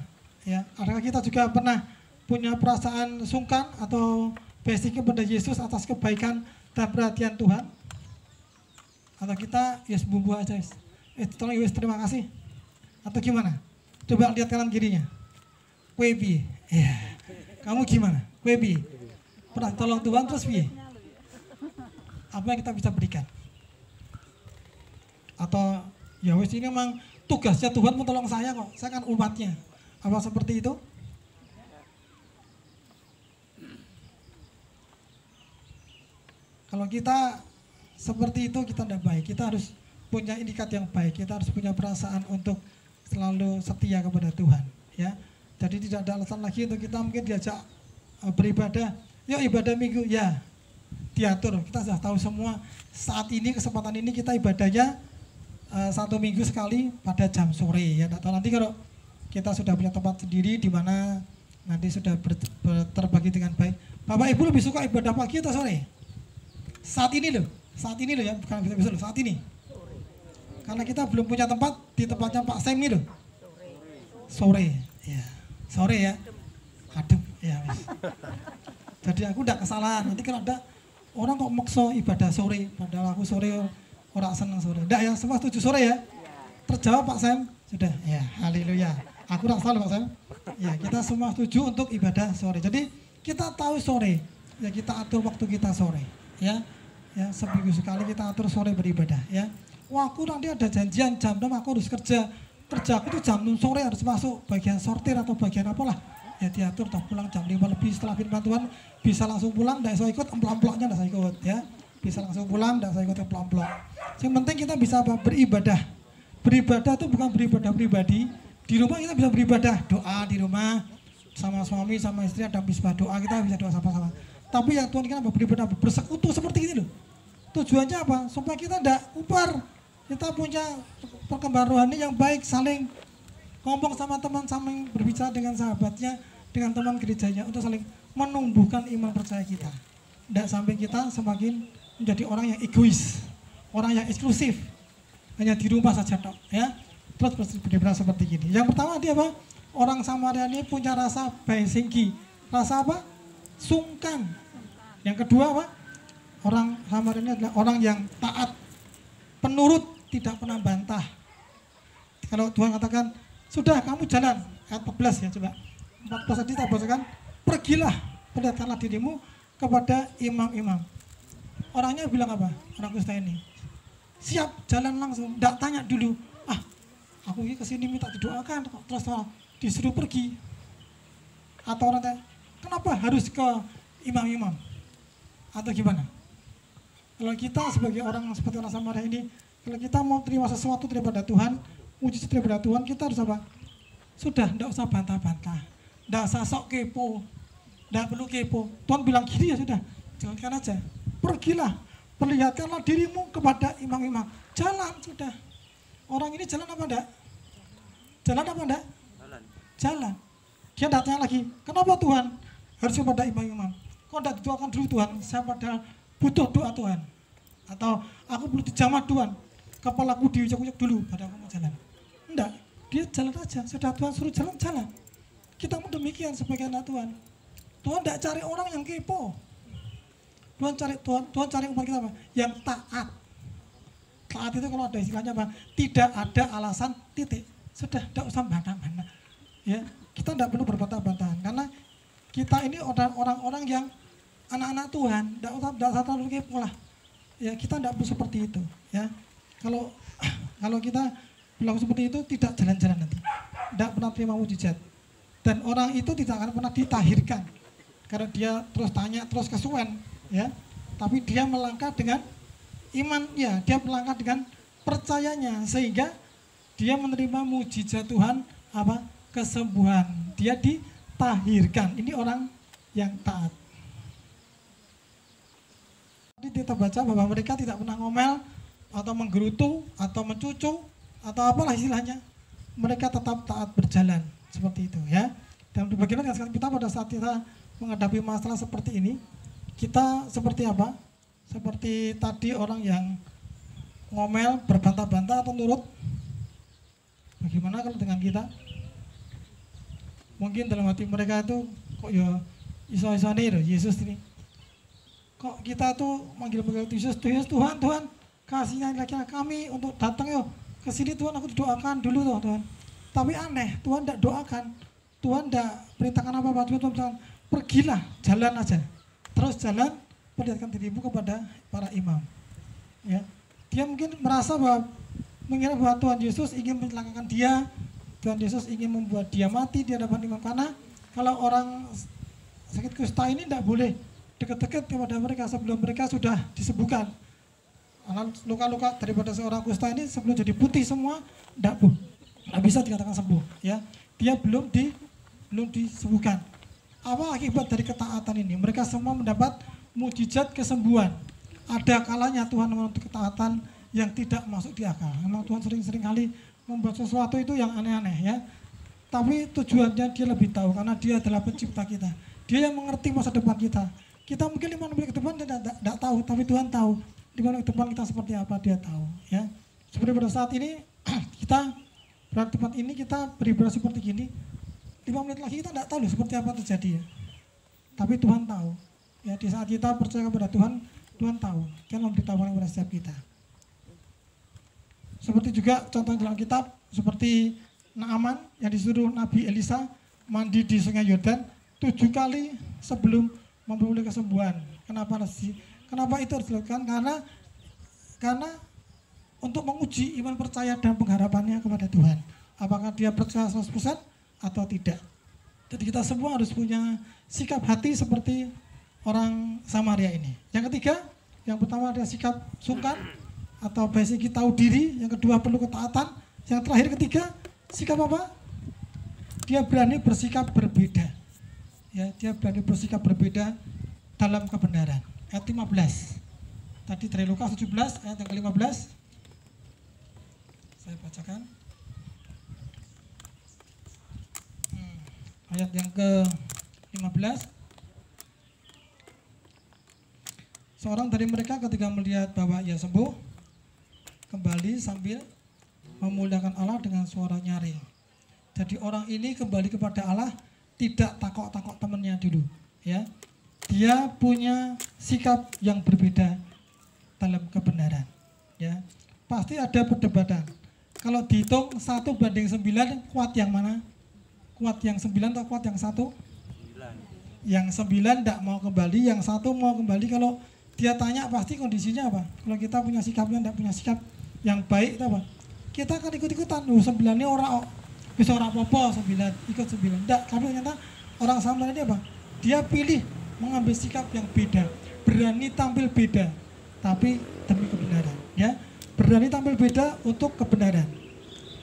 Ya, adakah kita juga pernah punya perasaan sungkan atau basic kepada Yesus atas kebaikan dan perhatian Tuhan? Atau kita yes bumbu aja, tolong Yesus terima kasih? Atau gimana? Coba lihat kanan kirinya. Webi, ya, kamu gimana? Webi, pernah tolong Tuhan terus piye? Apa yang kita bisa berikan? Atau ya wis ini memang tugasnya Tuhan menolong saya kok, saya kan umatnya. Apa seperti itu? Kalau kita seperti itu, kita tidak baik. Kita harus punya indikat yang baik. Kita harus punya perasaan untuk selalu setia kepada Tuhan, ya. Jadi tidak ada alasan lagi untuk kita mungkin diajak beribadah. Yuk ibadah minggu, ya diatur. Kita sudah tahu semua saat ini, kesempatan ini kita ibadahnya 1 minggu sekali pada jam sore, ya. Atau nanti kalau kita sudah punya tempat sendiri di mana nanti sudah terbagi dengan baik. Bapak Ibu lebih suka ibadah pagi atau sore? Saat ini loh ya, bukan besok loh, saat ini. Karena kita belum punya tempat di tempatnya Pak Sem ini loh. Sore, ya. Sore ya. Adem, ya. Jadi aku tidak kesalahan. Nanti kalau ada orang kok maksa ibadah sore, padahal aku sore orang senang sore. Tidak ya, semua setuju sore ya? Terjawab Pak Sem? Sudah, ya, haleluya. Aku tidak salah Pak Sem. Ya, kita semua setuju untuk ibadah sore. Jadi kita tahu sore, ya kita atur waktu kita sore, ya. Ya, seminggu sekali kita atur sore beribadah, ya. Wah, aku nanti ada janjian jam 6 aku harus kerja. Kerjaku itu jam 6 sore harus masuk bagian sortir atau bagian apalah. Ya diatur, tak pulang jam 5 lebih setelah firman Tuhan, bisa langsung pulang, tidak saya ikut emplok-emploknya, tidak saya ikut, ya. Bisa langsung pulang, tidak saya ikut emplok-emplok. Yang penting kita bisa apa? Beribadah. Beribadah itu bukan beribadah pribadi. Di rumah kita bisa beribadah, doa di rumah sama suami, sama istri, ada misbah doa, kita bisa doa sama-sama. Tapi yang Tuhan kan apa? Beribadah bersekutu seperti ini loh. Tujuannya apa? Supaya kita tidak upar. Kita punya perkembangan rohani yang baik, saling ngomong sama teman, saling berbicara dengan sahabatnya, dengan teman gerejanya, untuk saling menumbuhkan iman percaya kita. Tidak sampai kita semakin menjadi orang yang egois, orang yang eksklusif, hanya di rumah saja, ya. Terus beribadah seperti ini. Yang pertama dia apa? Orang Samaria ini punya rasa baisingki. Rasa apa? Sungkan. Yang kedua apa? Orang Samaria ini adalah orang yang taat, penurut, tidak pernah bantah. Kalau Tuhan katakan, sudah kamu jalan, ayat 14 ya coba. 14 tadi kita bacakan, pergilah, perlihatkanlah dirimu kepada imam-imam. Orangnya bilang apa? Orang Kristen ini. Siap, jalan langsung, tidak tanya dulu. Ah, aku ini kesini minta didoakan, terus disuruh pergi. Atau orang tanya, kenapa harus ke imam-imam? Atau gimana? Kalau kita sebagai orang seperti orang Samaria ini, kalau kita mau terima sesuatu daripada Tuhan, mujizat daripada Tuhan, kita harus apa? Sudah, tidak usah bantah-bantah, tidak usah sok kepo, tidak perlu kepo. Tuhan bilang gini ya sudah, jalankan aja. Pergilah, perlihatkanlah dirimu kepada imam-imam. Jalan sudah. Orang ini jalan apa enggak? Jalan apa enggak? Jalan. Dia tidak tanya lagi, kenapa Tuhan harus kepada imam-imam? Kok tidak didoakan dulu Tuhan? Saya padahal butuh doa Tuhan. Atau aku perlu dijamah Tuhan, kepalaku diucek-ucek dulu pada aku mau jalan. Enggak, dia jalan aja. Sudah Tuhan suruh jalan. Kita pun demikian sebagai anak Tuhan. Tuhan tidak cari orang yang kepo. Tuhan cari umat kita apa? Yang taat. Taat itu kalau ada istilahnya apa? Tidak ada alasan, titik. Sudah, tidak usah bantah-bantah. Ya, kita tidak perlu berbantah-bantahan karena kita ini orang-orang yang anak-anak Tuhan, tidak terlalu kepo lah. Ya, kita tidak perlu seperti itu. Ya, kalau kita berlaku seperti itu tidak jalan-jalan nanti, tidak pernah terima mujizat. Dan orang itu tidak akan pernah ditahirkan karena dia terus tanya terus kesuwen, ya. Tapi dia melangkah dengan iman, ya, dia melangkah dengan percayanya sehingga dia menerima mujizat Tuhan, apa? Kesembuhan. Dia ditahirkan. Ini orang yang taat. Tadi kita baca bahwa mereka tidak pernah ngomel atau menggerutu atau mencucu atau apalah istilahnya. Mereka tetap taat berjalan seperti itu, ya. Dan bagaimana kita pada saat kita menghadapi masalah seperti ini, kita seperti apa? Seperti tadi orang yang ngomel, berbantah-bantah atau nurut? Bagaimana kalau dengan kita? Mungkin dalam hati mereka itu kok ya iso-isone loh Yesus ini. Kok kita tuh manggil-manggil Yesus, Tuhan, kasihnya lagi kami untuk datang yuk ke sini Tuhan, aku doakan dulu toh Tuhan. Tapi aneh, Tuhan tidak doakan, Tuhan tidak perintahkan apa-apa, Tuhan bilang pergilah, jalan aja, terus jalan, perlihatkan dirimu kepada para imam. Ya, dia mungkin merasa bahwa mengira bahwa Tuhan Yesus ingin mencelakakan dia, Tuhan Yesus ingin membuat dia mati di hadapan imam, karena kalau orang sakit kusta ini tidak boleh dekat-dekat kepada mereka sebelum mereka sudah disembuhkan. Luka-luka daripada seorang kusta ini sebelum jadi putih semua tidak bisa dikatakan sembuh, ya. Dia belum disembuhkan. Apa akibat dari ketaatan ini? Mereka semua mendapat mujizat kesembuhan. Ada kalanya Tuhan menuntut ketaatan yang tidak masuk di akal. Memang Tuhan sering-sering kali membuat sesuatu itu yang aneh-aneh, ya. Tapi tujuannya dia lebih tahu karena dia adalah pencipta kita. Dia yang mengerti masa depan kita. Kita mungkin 5 menit ke depan tidak tahu, tapi Tuhan tahu 5 menit ke depan kita seperti apa, dia tahu, ya. Seperti pada saat ini kita berada di tempat ini, kita beribadah seperti gini. 5 menit lagi kita tidak tahu loh seperti apa terjadi, ya. Tapi Tuhan tahu, ya. Di saat kita percaya kepada Tuhan, Tuhan tahu. Dia memberitahukan kepada setiap kita. Seperti juga contoh dalam kitab, seperti Naaman yang disuruh Nabi Elisa mandi di Sungai Yordan 7 kali sebelum memperoleh kesembuhan. Kenapa sih? Kenapa itu harus dilakukan? Karena untuk menguji iman percaya dan pengharapannya kepada Tuhan. Apakah dia percaya 100% atau tidak. Jadi kita semua harus punya sikap hati seperti orang Samaria ini. Yang ketiga, yang pertama ada sikap sungkan atau basic tahu diri. Yang kedua perlu ketaatan. Yang terakhir ketiga, sikap apa? Dia berani bersikap berbeda. Ya, dia berani bersikap berbeda dalam kebenaran. Ayat 15. Tadi dari Lukas 17 ayat yang ke-15. Saya bacakan. Ayat yang ke-15. Seorang dari mereka ketika melihat bahwa ia sembuh, kembali sambil memuliakan Allah dengan suara nyaring. Jadi orang ini kembali kepada Allah, tidak takok-takok temannya dulu, ya. Dia punya sikap yang berbeda dalam kebenaran, ya. Pasti ada perdebatan. Kalau dihitung 1:9, kuat yang mana? Kuat yang 9 atau kuat yang 1? 9. Yang 9 tidak mau kembali, yang 1 mau kembali. Kalau dia tanya pasti kondisinya apa? Kalau kita punya sikapnya tidak punya sikap yang baik, itu apa? Kita akan ikut-ikutan. 9 ini orang bisa orang popo 9 ikut 9. Tidak, tapi ternyata orang Samaria ini apa? Dia pilih mengambil sikap yang beda, berani tampil beda, tapi demi kebenaran, ya. Berani tampil beda untuk kebenaran,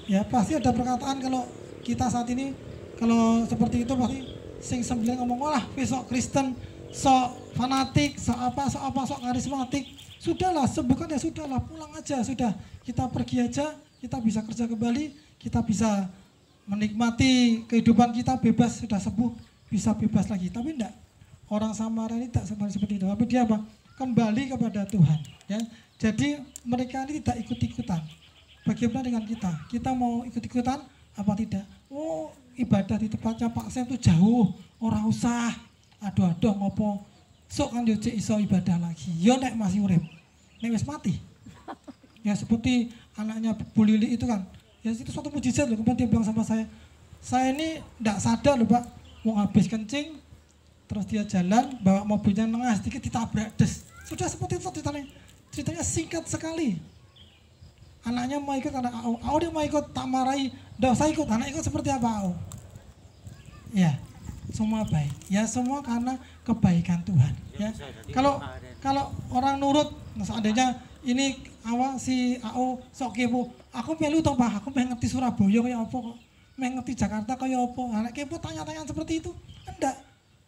ya. Pasti ada perkataan kalau kita saat ini kalau seperti itu pasti sing 9 ngomong, wah besok Kristen sok fanatik, sok karismatik. Sudahlah, sembuhkan ya sudahlah, pulang aja sudah. Kita pergi aja, kita bisa kerja kembali, kita bisa menikmati kehidupan kita bebas, sudah sembuh, bisa bebas lagi. Tapi enggak. Orang Samaria ini tak seperti itu, tapi dia apa? Kembali kepada Tuhan, ya. Jadi mereka ini tidak ikut-ikutan. Bagaimana dengan kita? Kita mau ikut-ikutan apa tidak? Oh, ibadah di tempatnya Pak Sam itu jauh, orang usah. Aduh ngopo. Sok kan yo iso ibadah lagi. Yo nek masih urip. Nek wis mati. Ya seperti anaknya Bu Lili itu kan. Ya itu suatu mujizat loh. Kemudian dia bilang sama saya Saya ini tidak sadar loh Pak, mau habis kencing, terus dia jalan, bawa mobilnya nengah sedikit ditabrak, des. Sudah seperti itu ceritanya singkat sekali. Anaknya mau ikut, AO dia mau ikut, tak marahi, tidak usah ikut, anak ikut seperti apa AO? Ya, semua baik, ya semua karena kebaikan Tuhan. Ya, kalau orang nurut, seandainya ini si AO sok kepo, aku melu toh Pak, aku pengen ngerti Surabaya kayak apa kok, pengen ngerti Jakarta kayak apa, anak kepo tanya-tanya seperti itu, enggak,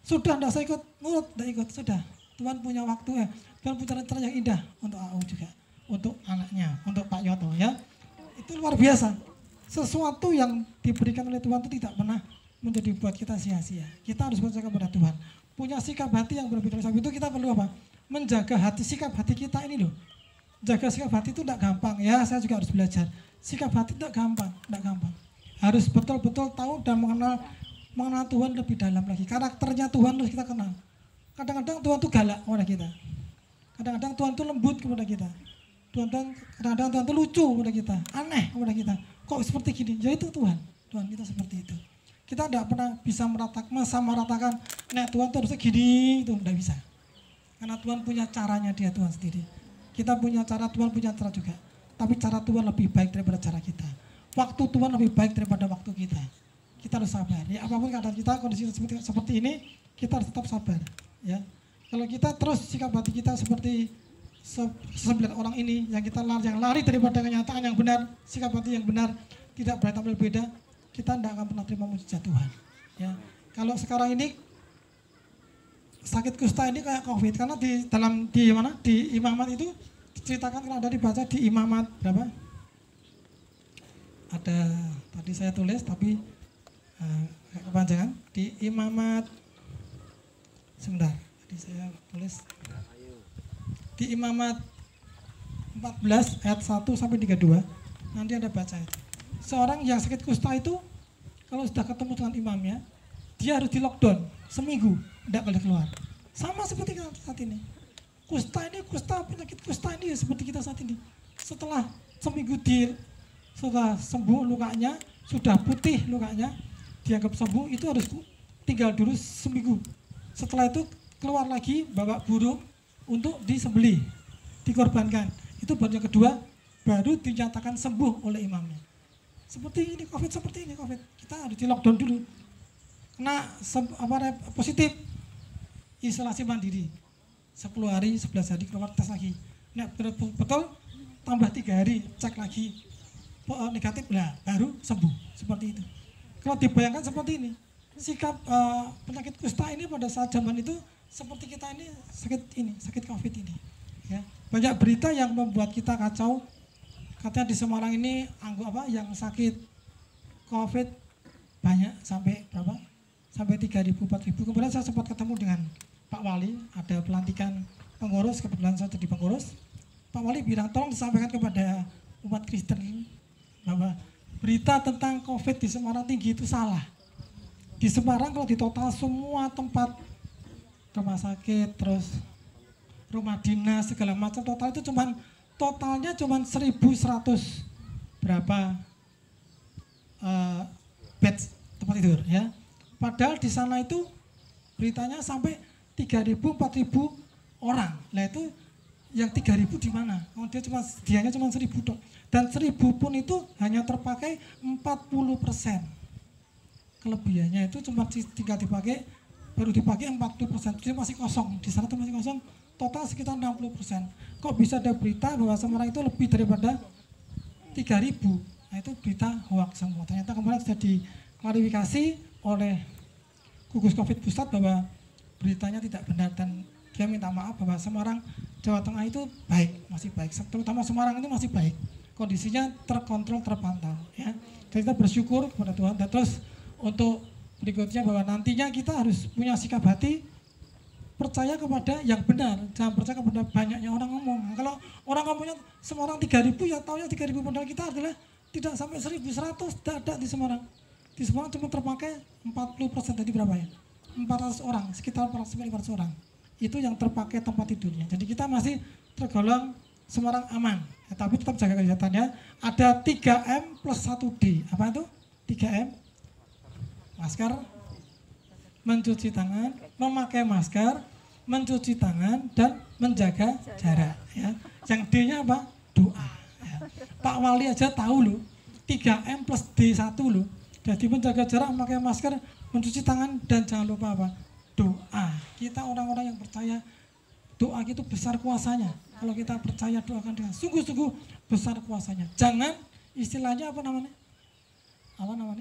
sudah enggak saya ikut, nurut, enggak ikut, sudah. Tuhan punya waktu ya, Tuhan punya rencana yang indah untuk AO juga, untuk anaknya, untuk Pak Yoto ya, itu luar biasa. Sesuatu yang diberikan oleh Tuhan itu tidak pernah menjadi buat kita sia-sia. Kita harus percaya kepada Tuhan. Punya sikap hati yang berbeda. Sebab itu kita perlu apa? Menjaga hati, sikap hati kita ini loh. Jaga sikap hati itu tidak gampang ya. Saya juga harus belajar. Sikap hati tidak gampang, Harus betul-betul tahu dan mengenal Tuhan lebih dalam lagi. Karakternya Tuhan harus kita kenal. Kadang-kadang Tuhan itu galak kepada kita. Kadang-kadang Tuhan itu lembut kepada kita. Kadang-kadang Tuhan itu lucu kepada kita, aneh kepada kita. Kok seperti gini? Ya itu Tuhan kita seperti itu. Kita tidak pernah bisa meratakan, nah Tuhan itu harusnya gini, itu tidak bisa. Karena Tuhan punya caranya dia Tuhan sendiri. Kita punya cara, Tuhan punya cara juga. Tapi cara Tuhan lebih baik daripada cara kita. Waktu Tuhan lebih baik daripada waktu kita. Kita harus sabar. Ya apapun keadaan kita, kondisi seperti ini, kita harus tetap sabar. Ya. Kalau kita terus sikap hati kita seperti 9 orang ini, yang lari daripada kenyataan yang benar, sikap hati yang benar, tidak berani tampil beda, kita tidak akan pernah terima mujizat Tuhan. Ya, kalau sekarang ini sakit kusta ini kayak COVID, karena di imamat itu diceritakan, kalau ada dibaca di imamat berapa? Ada tadi saya tulis tapi kepanjangan di imamat sebentar. Tadi saya tulis di imamat 14 ayat 1 sampai 32. Nanti ada baca itu. Seorang yang sakit kusta itu kalau sudah ketemu dengan imamnya, dia harus di lockdown seminggu, tidak boleh keluar. Sama seperti kita saat ini. Penyakit kusta ini seperti kita saat ini. Setelah seminggu setelah sembuh lukanya, sudah putih lukanya, dianggap sembuh, itu harus tinggal dulu seminggu. Setelah itu keluar lagi, bawa burung untuk disembelih, dikorbankan. Itu baru yang kedua, baru dinyatakan sembuh oleh imamnya. Seperti ini COVID, kita harus di lockdown dulu. Kena positif, isolasi mandiri. 10 hari, 11 hari keluar tes lagi. Nah betul tambah 3 hari, cek lagi. Negatif, nah baru sembuh. Seperti itu. Kalau dibayangkan seperti ini, sikap penyakit kusta ini pada saat zaman itu seperti kita ini sakit COVID ini. Ya. Banyak berita yang membuat kita kacau. Katanya di Semarang ini yang sakit COVID banyak sampai berapa? Sampai 3.000, 4.000. Kemudian saya sempat ketemu dengan Pak Wali, ada pelantikan pengurus, kebetulan saya jadi pengurus. Pak Wali bilang tolong disampaikan kepada umat Kristen bahwa berita tentang COVID di Semarang tinggi itu salah. Di Semarang kalau di total semua tempat rumah sakit, terus rumah dinas segala macam totalnya cuma 1.100 berapa bed tempat tidur ya. Padahal di sana itu beritanya sampai 3.000, 4.000 orang. Nah itu yang 3.000 di mana? Sedianya cuma 1.000 dok. Dan 1.000 pun itu hanya terpakai 40%. Kelebihannya itu cuma tinggal baru dipakai 40%. Jadi masih kosong. Di sana itu masih kosong. Total sekitar 60%. Kok bisa ada berita bahwa Semarang itu lebih daripada 3.000? Nah itu berita hoax semua. Ternyata kemarin sudah diklarifikasi oleh gugus COVID pusat bahwa beritanya tidak benar, dan dia minta maaf bahwa Semarang, Jawa Tengah itu baik, masih baik. Terutama Semarang itu masih baik. Kondisinya terkontrol, terpantau. Ya. Jadi kita bersyukur kepada Tuhan. Dan terus untuk berikutnya bahwa nantinya kita harus punya sikap hati percaya kepada yang benar, jangan percaya kepada banyaknya orang ngomong. Kalau orang ngomongnya Semarang 3.000, ya taunya 3.000, padahal kita adalah tidak sampai 1.100, tidak ada di Semarang. Di Semarang cuma terpakai 40%, tadi berapa ya? 400 orang, sekitar 400 orang. Itu yang terpakai tempat tidurnya. Jadi kita masih tergolong Semarang aman, ya, tapi tetap jaga kesehatannya. Ada 3M plus 1D. Apa itu? 3M masker, mencuci tangan, memakai masker, mencuci tangan, dan menjaga jarak. Ya. Yang D-nya apa? Doa. Ya. Pak Wali aja tahu loh, 3M plus D1 loh. Jadi menjaga jarak, memakai masker, mencuci tangan, dan jangan lupa apa? Doa. Kita orang-orang yang percaya doa itu besar kuasanya. Kalau kita percaya doakan dengan sungguh-sungguh besar kuasanya. Jangan istilahnya apa namanya?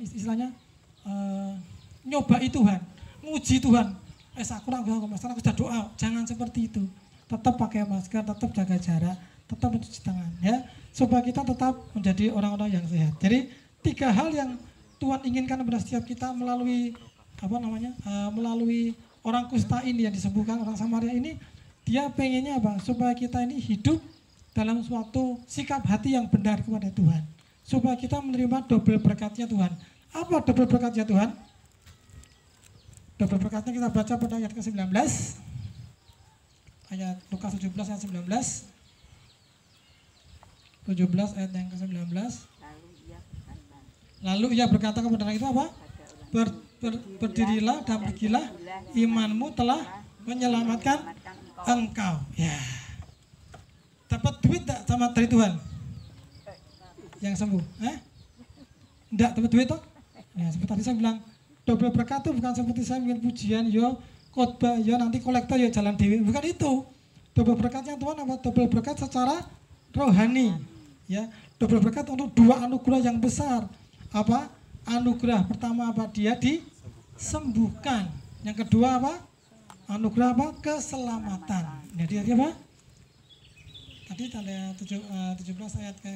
Istilahnya nyobai Tuhan, nguji Tuhan. Aku sudah doa. Jangan seperti itu. Tetap pakai masker, tetap jaga jarak, tetap mencuci tangan, ya, supaya kita tetap menjadi orang-orang yang sehat. Jadi 3 hal yang Tuhan inginkan pada setiap kita melalui melalui orang kusta ini yang disembuhkan, orang Samaria ini, dia pengennya apa? Supaya kita ini hidup dalam suatu sikap hati yang benar kepada Tuhan, supaya kita menerima double berkatnya Tuhan. Apa double berkatnya Tuhan? Double berkatnya kita baca pada ayat ke-19, ayat Lukas 17 ayat 19, 17 ayat yang ke-19. Lalu ia berkata kepada orang itu apa? Berdirilah dan pergilah, imanmu telah menyelamatkan engkau. Ya. Dapat duit tak sama dari Tuhan? Yang sembuh? Enggak dapat duit toh? Ya, seperti tadi saya bilang, double berkat itu bukan seperti saya bikin pujian, yo khotbah, yo nanti kolektor, yo jalan dewi. Bukan itu. Double berkatnya Tuhan apa? Double berkat secara rohani. Ya, double berkat untuk 2 anugerah yang besar. Apa? Anugerah pertama apa? Dia disembuhkan. Yang kedua apa? Anugerah apa? Keselamatan. Jadi apa? Tadi tanda 17 ayat ke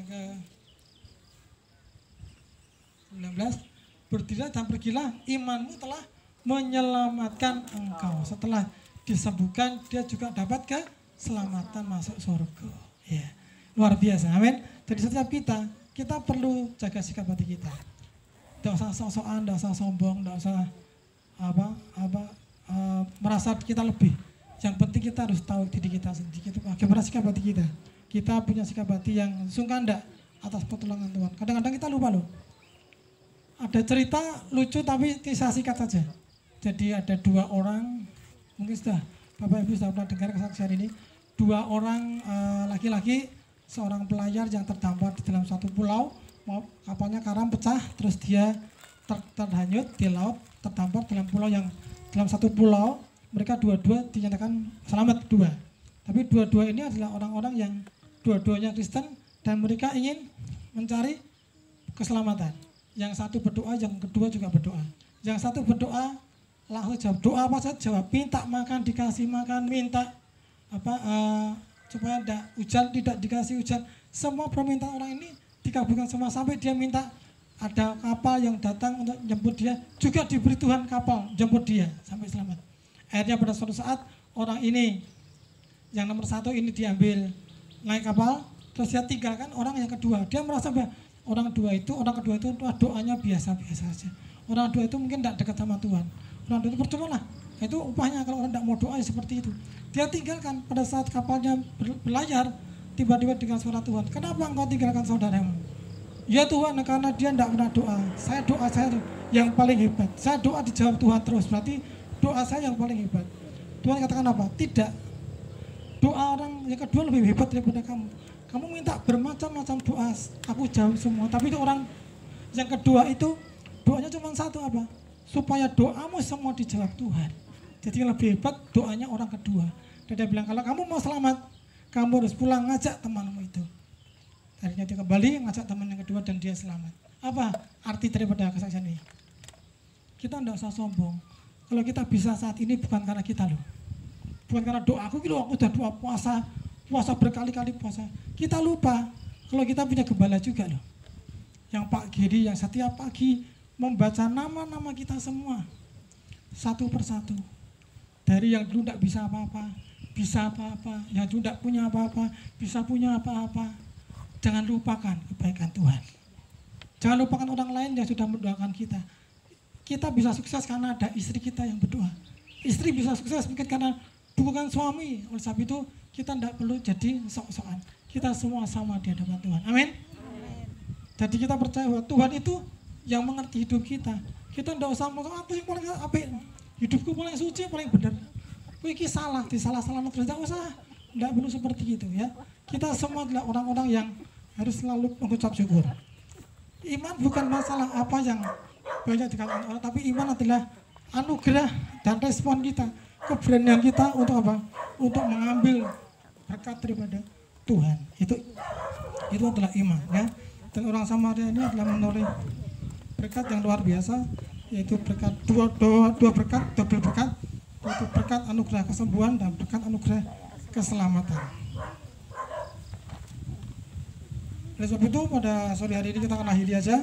19. Berdirilah dan pergilah, imanmu telah menyelamatkan engkau. Setelah disembuhkan, dia juga dapat keselamatan masuk surga. Ya, luar biasa, amin. Jadi setiap kita perlu jaga sikap hati kita. Tidak usah sok-sokan, tidak usah sombong, tidak usah merasa kita lebih. Yang penting kita harus tahu diri kita sendiri. Bagaimana sikap hati kita? Kita punya sikap hati yang sungkan tidak atas pertolongan Tuhan. Kadang-kadang kita lupa loh. Ada cerita lucu tapi kisah singkat saja. Jadi ada 2 orang, mungkin sudah Bapak Ibu sudah pernah dengar kesaksian ini. 2 orang laki-laki, seorang pelayar yang terdampar di dalam suatu pulau, kapalnya karam pecah, terus dia terhanyut di laut, terdampar dalam satu pulau. Mereka dua-dua dinyatakan selamat 2. Tapi dua-dua ini adalah orang-orang yang dua-duanya Kristen dan mereka ingin mencari keselamatan. Yang satu berdoa, yang kedua juga berdoa. Yang satu berdoa langsung jawab, doa apa saja jawab, minta makan dikasih makan, minta supaya tidak dikasih hujan. Semua permintaan orang ini dikabulkan semua, sampai dia minta ada kapal yang datang untuk jemput dia, juga diberi Tuhan kapal jemput dia sampai selamat. Akhirnya pada suatu saat orang ini yang nomor 1 ini diambil naik kapal, terus dia tinggalkan orang yang kedua. Dia merasa orang kedua itu doanya biasa-biasa saja. Orang kedua itu mungkin tidak dekat sama Tuhan. Orang kedua itu percuma lah. Itu upahnya kalau orang tidak mau doa seperti itu. Dia tinggalkan pada saat kapalnya berlayar, tiba-tiba dengan suara Tuhan. Kenapa engkau tinggalkan saudaramu? Ya Tuhan, karena dia tidak pernah doa. Doa saya yang paling hebat. Saya doa dijawab Tuhan terus. Berarti doa saya yang paling hebat. Tuhan katakan apa? Tidak. Doa orang yang kedua lebih hebat daripada kamu. Kamu minta bermacam-macam doa, aku jawab semua. Tapi itu orang yang kedua itu doanya cuma satu apa? Supaya doamu semua dijawab Tuhan. Jadi yang lebih hebat doanya orang kedua. Dan dia bilang kalau kamu mau selamat, kamu harus pulang ngajak temanmu itu. Akhirnya dia kembali ngajak teman yang kedua dan dia selamat. Apa arti daripada kesaksian ini? Kita tidak usah sombong. Kalau kita bisa saat ini bukan karena kita loh. Bukan karena doaku gitu, aku udah doa puasa berkali-kali puasa. Kita lupa kalau kita punya gembala juga loh. Yang Pak Giri yang setiap pagi membaca nama-nama kita semua satu persatu. Dari yang dulu tidak bisa apa-apa, bisa apa-apa, yang dulu tidak punya apa-apa, bisa punya apa-apa. Jangan lupakan kebaikan Tuhan. Jangan lupakan orang lain yang sudah mendoakan kita. Kita bisa sukses karena ada istri kita yang berdoa. Istri bisa sukses mungkin karena dukungan suami. Oleh sebab itu kita tidak perlu jadi sok-sokan. Kita semua sama di hadapan Tuhan. Amin. Jadi kita percaya bahwa Tuhan itu yang mengerti hidup kita. Kita ndak usah ngomong aku yang paling apik, hidupku paling suci, paling benar. Kowe iki salah, disalah-salahno terus ndak usah. Ndak perlu seperti itu ya. Kita semua adalah orang-orang yang harus selalu mengucap syukur. Iman bukan masalah apa yang banyak dikatakan orang, tapi iman adalah anugerah dan respon kita, keberanian kita untuk apa? Untuk mengambil berkat daripada Tuhan. Itu adalah iman ya. Dan orang Samaria ini adalah menoreh berkat yang luar biasa, yaitu berkat dua berkat, double berkat, yaitu berkat anugerah kesembuhan dan berkat anugerah keselamatan. Oleh sebab itu pada sore hari ini kita akan akhiri aja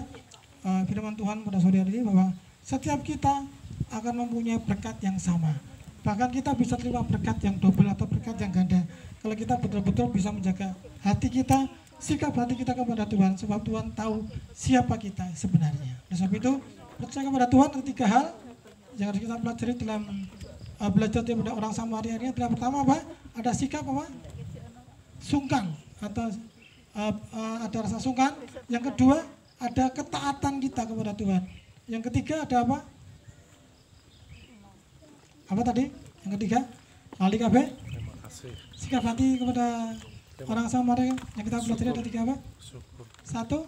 firman Tuhan pada sore hari ini, bahwa setiap kita akan mempunyai berkat yang sama. Bahkan kita bisa terima berkat yang double atau berkat yang ganda kalau kita betul-betul bisa menjaga hati kita, sikap hati kita kepada Tuhan, sebab Tuhan tahu siapa kita sebenarnya. Oleh sebab itu percaya kepada Tuhan. Ketiga hal yang harus kita pelajari dalam belajar daripada orang Samaria ini adalah pertama apa? Ada sikap apa? Sungkan atau ada rasa sungkan. Yang kedua ada ketaatan kita kepada Tuhan. Yang ketiga ada apa? Apa tadi? Yang ketiga lali kabeh. Sikap hati kepada orang Samaria yang kita pelajari ada tiga apa? Satu,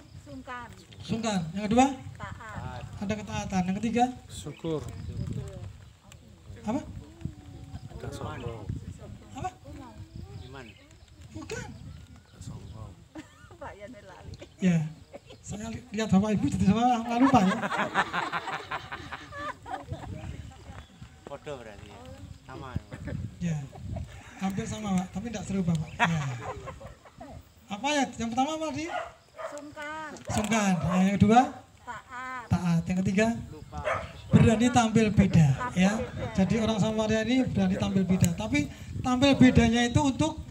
sungkan. Yang kedua, taat. Ada ketaatan. Yang ketiga, syukur. Apa? Apa? Iman. Bukan. Sombong. Ya, saya lihat Bapak Ibu jadi sama nggak lupa ya. Foto berarti ya? Sama. Ya, hampir sama Pak, tapi tidak serupa Pak. Ya. Apa ya? Yang pertama apa tadi? Sungkan. Yang kedua? Taat. Yang ketiga? Berani tampil beda. Ya. Jadi orang Samaria ini berani tampil beda. Tapi tampil bedanya itu untuk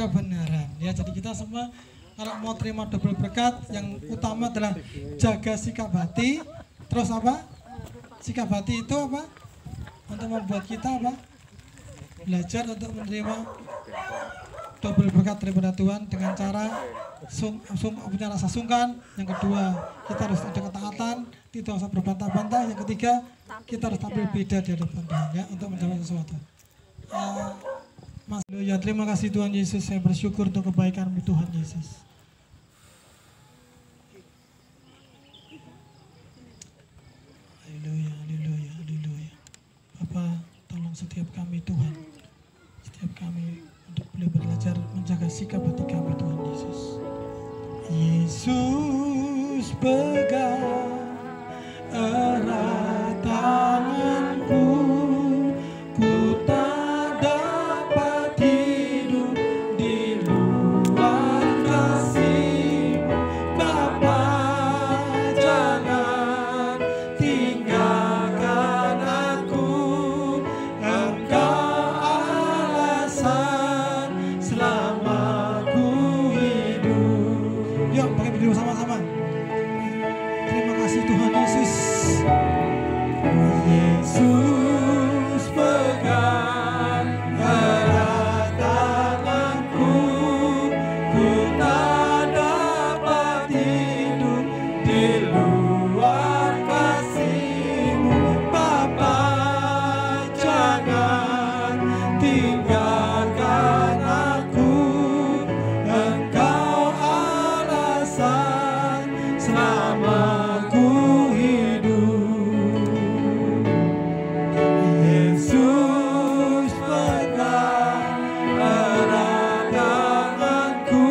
kebenaran. Ya. Jadi kita semua kalau mau terima double berkat, yang utama adalah jaga sikap hati. Terus apa? Sikap hati itu apa? Untuk membuat kita apa? Belajar untuk menerima double berkat daripada Tuhan dengan cara punya rasa sungkan. Yang kedua, kita harus ada ketaatan, tidak usah berbantah-bantah. Yang ketiga, kita harus tampil beda di hadapan Tuhan ya, untuk mencapai sesuatu. Mas, ya terima kasih Tuhan Yesus, saya bersyukur untuk kebaikan-Mu Tuhan Yesus. Haleluya, haleluya, haleluya. Bapak, tolong setiap kami Tuhan, setiap kami untuk boleh belajar menjaga sikap hati kami Tuhan Yesus. Yesus pegang erat tanganku, ku tak dapat hidup di luar kasih. Bapa, jangan tinggalkan aku, Engkau alasan selama ku hidup. Yuk, pakai video sama-sama. Terima kasih Tuhan Yesus. Yesus pegang erat tanganku, ku tak dapat hidup di luar kasih-Mu. Bapa, jangan tinggalkan aku, Engkau alasan selama ku hidup. Yesus pegang erat tanganku,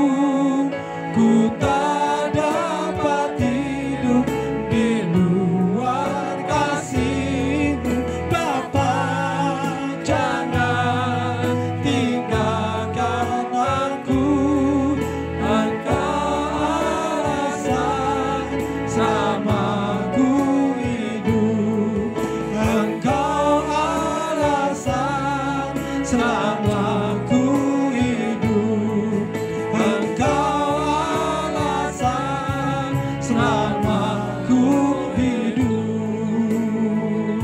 ku tak dapat hidup di luar kasih-Mu. Bapa, jangan tinggalkan aku, Engkau alasan selama ku hidup. Engkau alasan selama ku hidup. Engkau alasan selama ku hidup.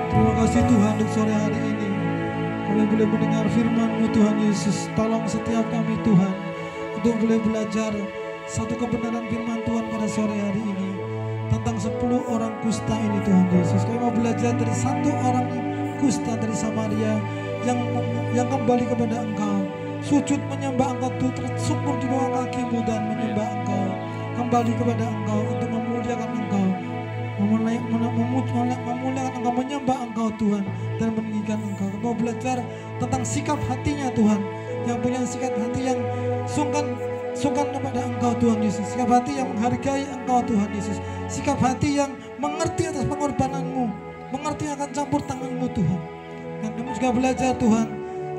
Terima kasih Tuhan untuk sore hari ini. Kami boleh mendengar firman-Mu Tuhan Yesus. Tolong setiap kami Tuhan untuk boleh belajar satu kebenaran firman Tuhan pada sore hari ini. tentang 10 orang kusta ini Tuhan Yesus. Kami mau belajar dari 1 orang kusta dari Samaria yang kembali kepada Engkau, sujud menyembah Engkau, tersungkur di bawah kakimu dan menyembah Engkau, kembali kepada Engkau untuk memuliakan Engkau, memuliakan Engkau, menyembah Engkau Tuhan dan meninggikan Engkau. Kami mau belajar tentang sikap hatinya Tuhan, yang punya sikap hati yang sungkan kepada Engkau Tuhan Yesus, sikap hati yang menghargai Engkau Tuhan Yesus, sikap hati yang mengerti atas pengorbananmu, mengerti akan campur tanganmu Tuhan. Dan kami juga belajar Tuhan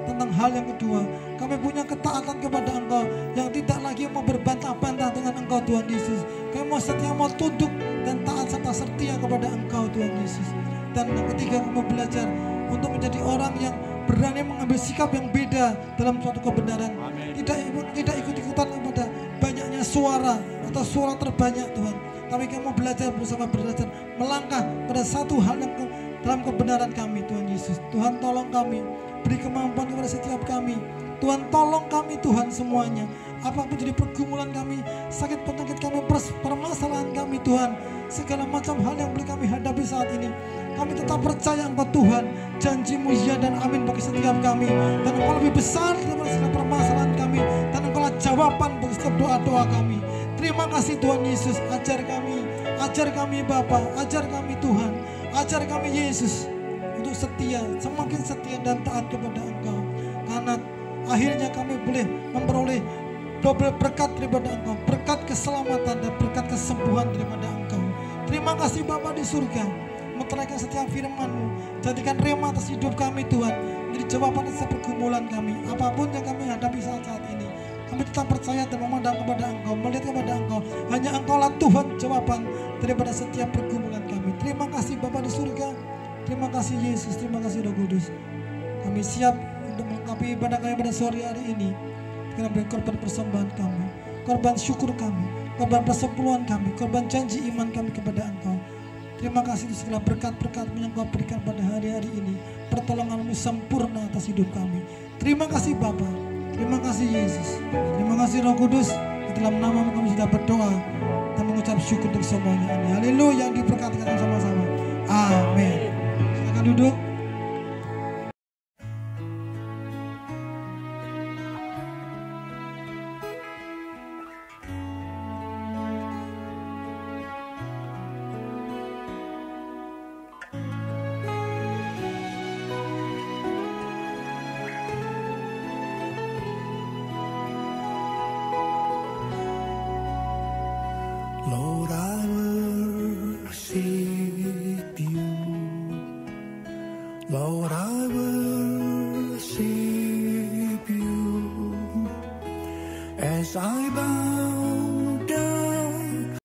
tentang hal yang kedua, kami punya ketaatan kepada Engkau yang tidak lagi mau berbantah-bantah dengan Engkau Tuhan Yesus. Kami mau setia, mau tunduk dan taat serta setia kepada Engkau Tuhan Yesus. Dan yang ketiga, kami mau belajar untuk menjadi orang yang berani mengambil sikap yang beda dalam suatu kebenaran. Tidak ikut-ikutan kepada banyaknya suara atau suara terbanyak Tuhan. Tapi kami mau belajar bersama belajar melangkah pada satu hal yang dalam kebenaran kami Tuhan Yesus. Tuhan tolong kami, beri kemampuan kepada setiap kami. Tuhan tolong kami Tuhan semuanya. Apapun jadi pergumulan kami, sakit penyakit kami, permasalahan kami Tuhan, segala macam hal yang boleh kami hadapi saat ini, kami tetap percaya Engkau Tuhan, janji-Mu ya dan amin bagi setiap kami. Dan Engkau lebih besar daripada segala permasalahan kami, dan Engkau lah jawaban bagi setiap doa-doa kami. Terima kasih Tuhan Yesus, ajar kami Bapa, ajar kami Tuhan, ajar kami Yesus untuk setia, semakin setia dan taat kepada Engkau. Karena akhirnya kami boleh memperoleh double berkat daripada Engkau, berkat keselamatan dan berkat kesembuhan daripada Engkau. Terima kasih Bapa di surga, meteraikan setiap firman-Mu, jadikan rema atas hidup kami Tuhan, menjadi jawaban atas pergumulan kami, apapun yang kami hadapi saat ini. Kami tetap percaya dan memandang kepada Engkau, melihat kepada Engkau. Hanya Engkau lah Tuhan jawaban daripada setiap pergumulan kami. Terima kasih Bapa di surga, terima kasih Yesus, terima kasih Roh Kudus. Kami siap untuk melengkapi ibadah kami pada sore hari ini dengan beri korban persembahan kami, korban syukur kami, korban persepuluhan kami, korban janji iman kami kepada Engkau. Terima kasih untuk segala berkat-berkat-Mu yang Kau berikan pada hari-hari ini. Pertolongan-Mu sempurna atas hidup kami. Terima kasih Bapa, terima kasih Yesus, terima kasih Roh Kudus. Di dalam nama-Mu kami sudah berdoa dan mengucap syukur untuk semuanya ini. Haleluya, yang diberkati kita sama-sama. Amin. Silakan duduk. Lord, I worship you. Lord, I worship you as I bow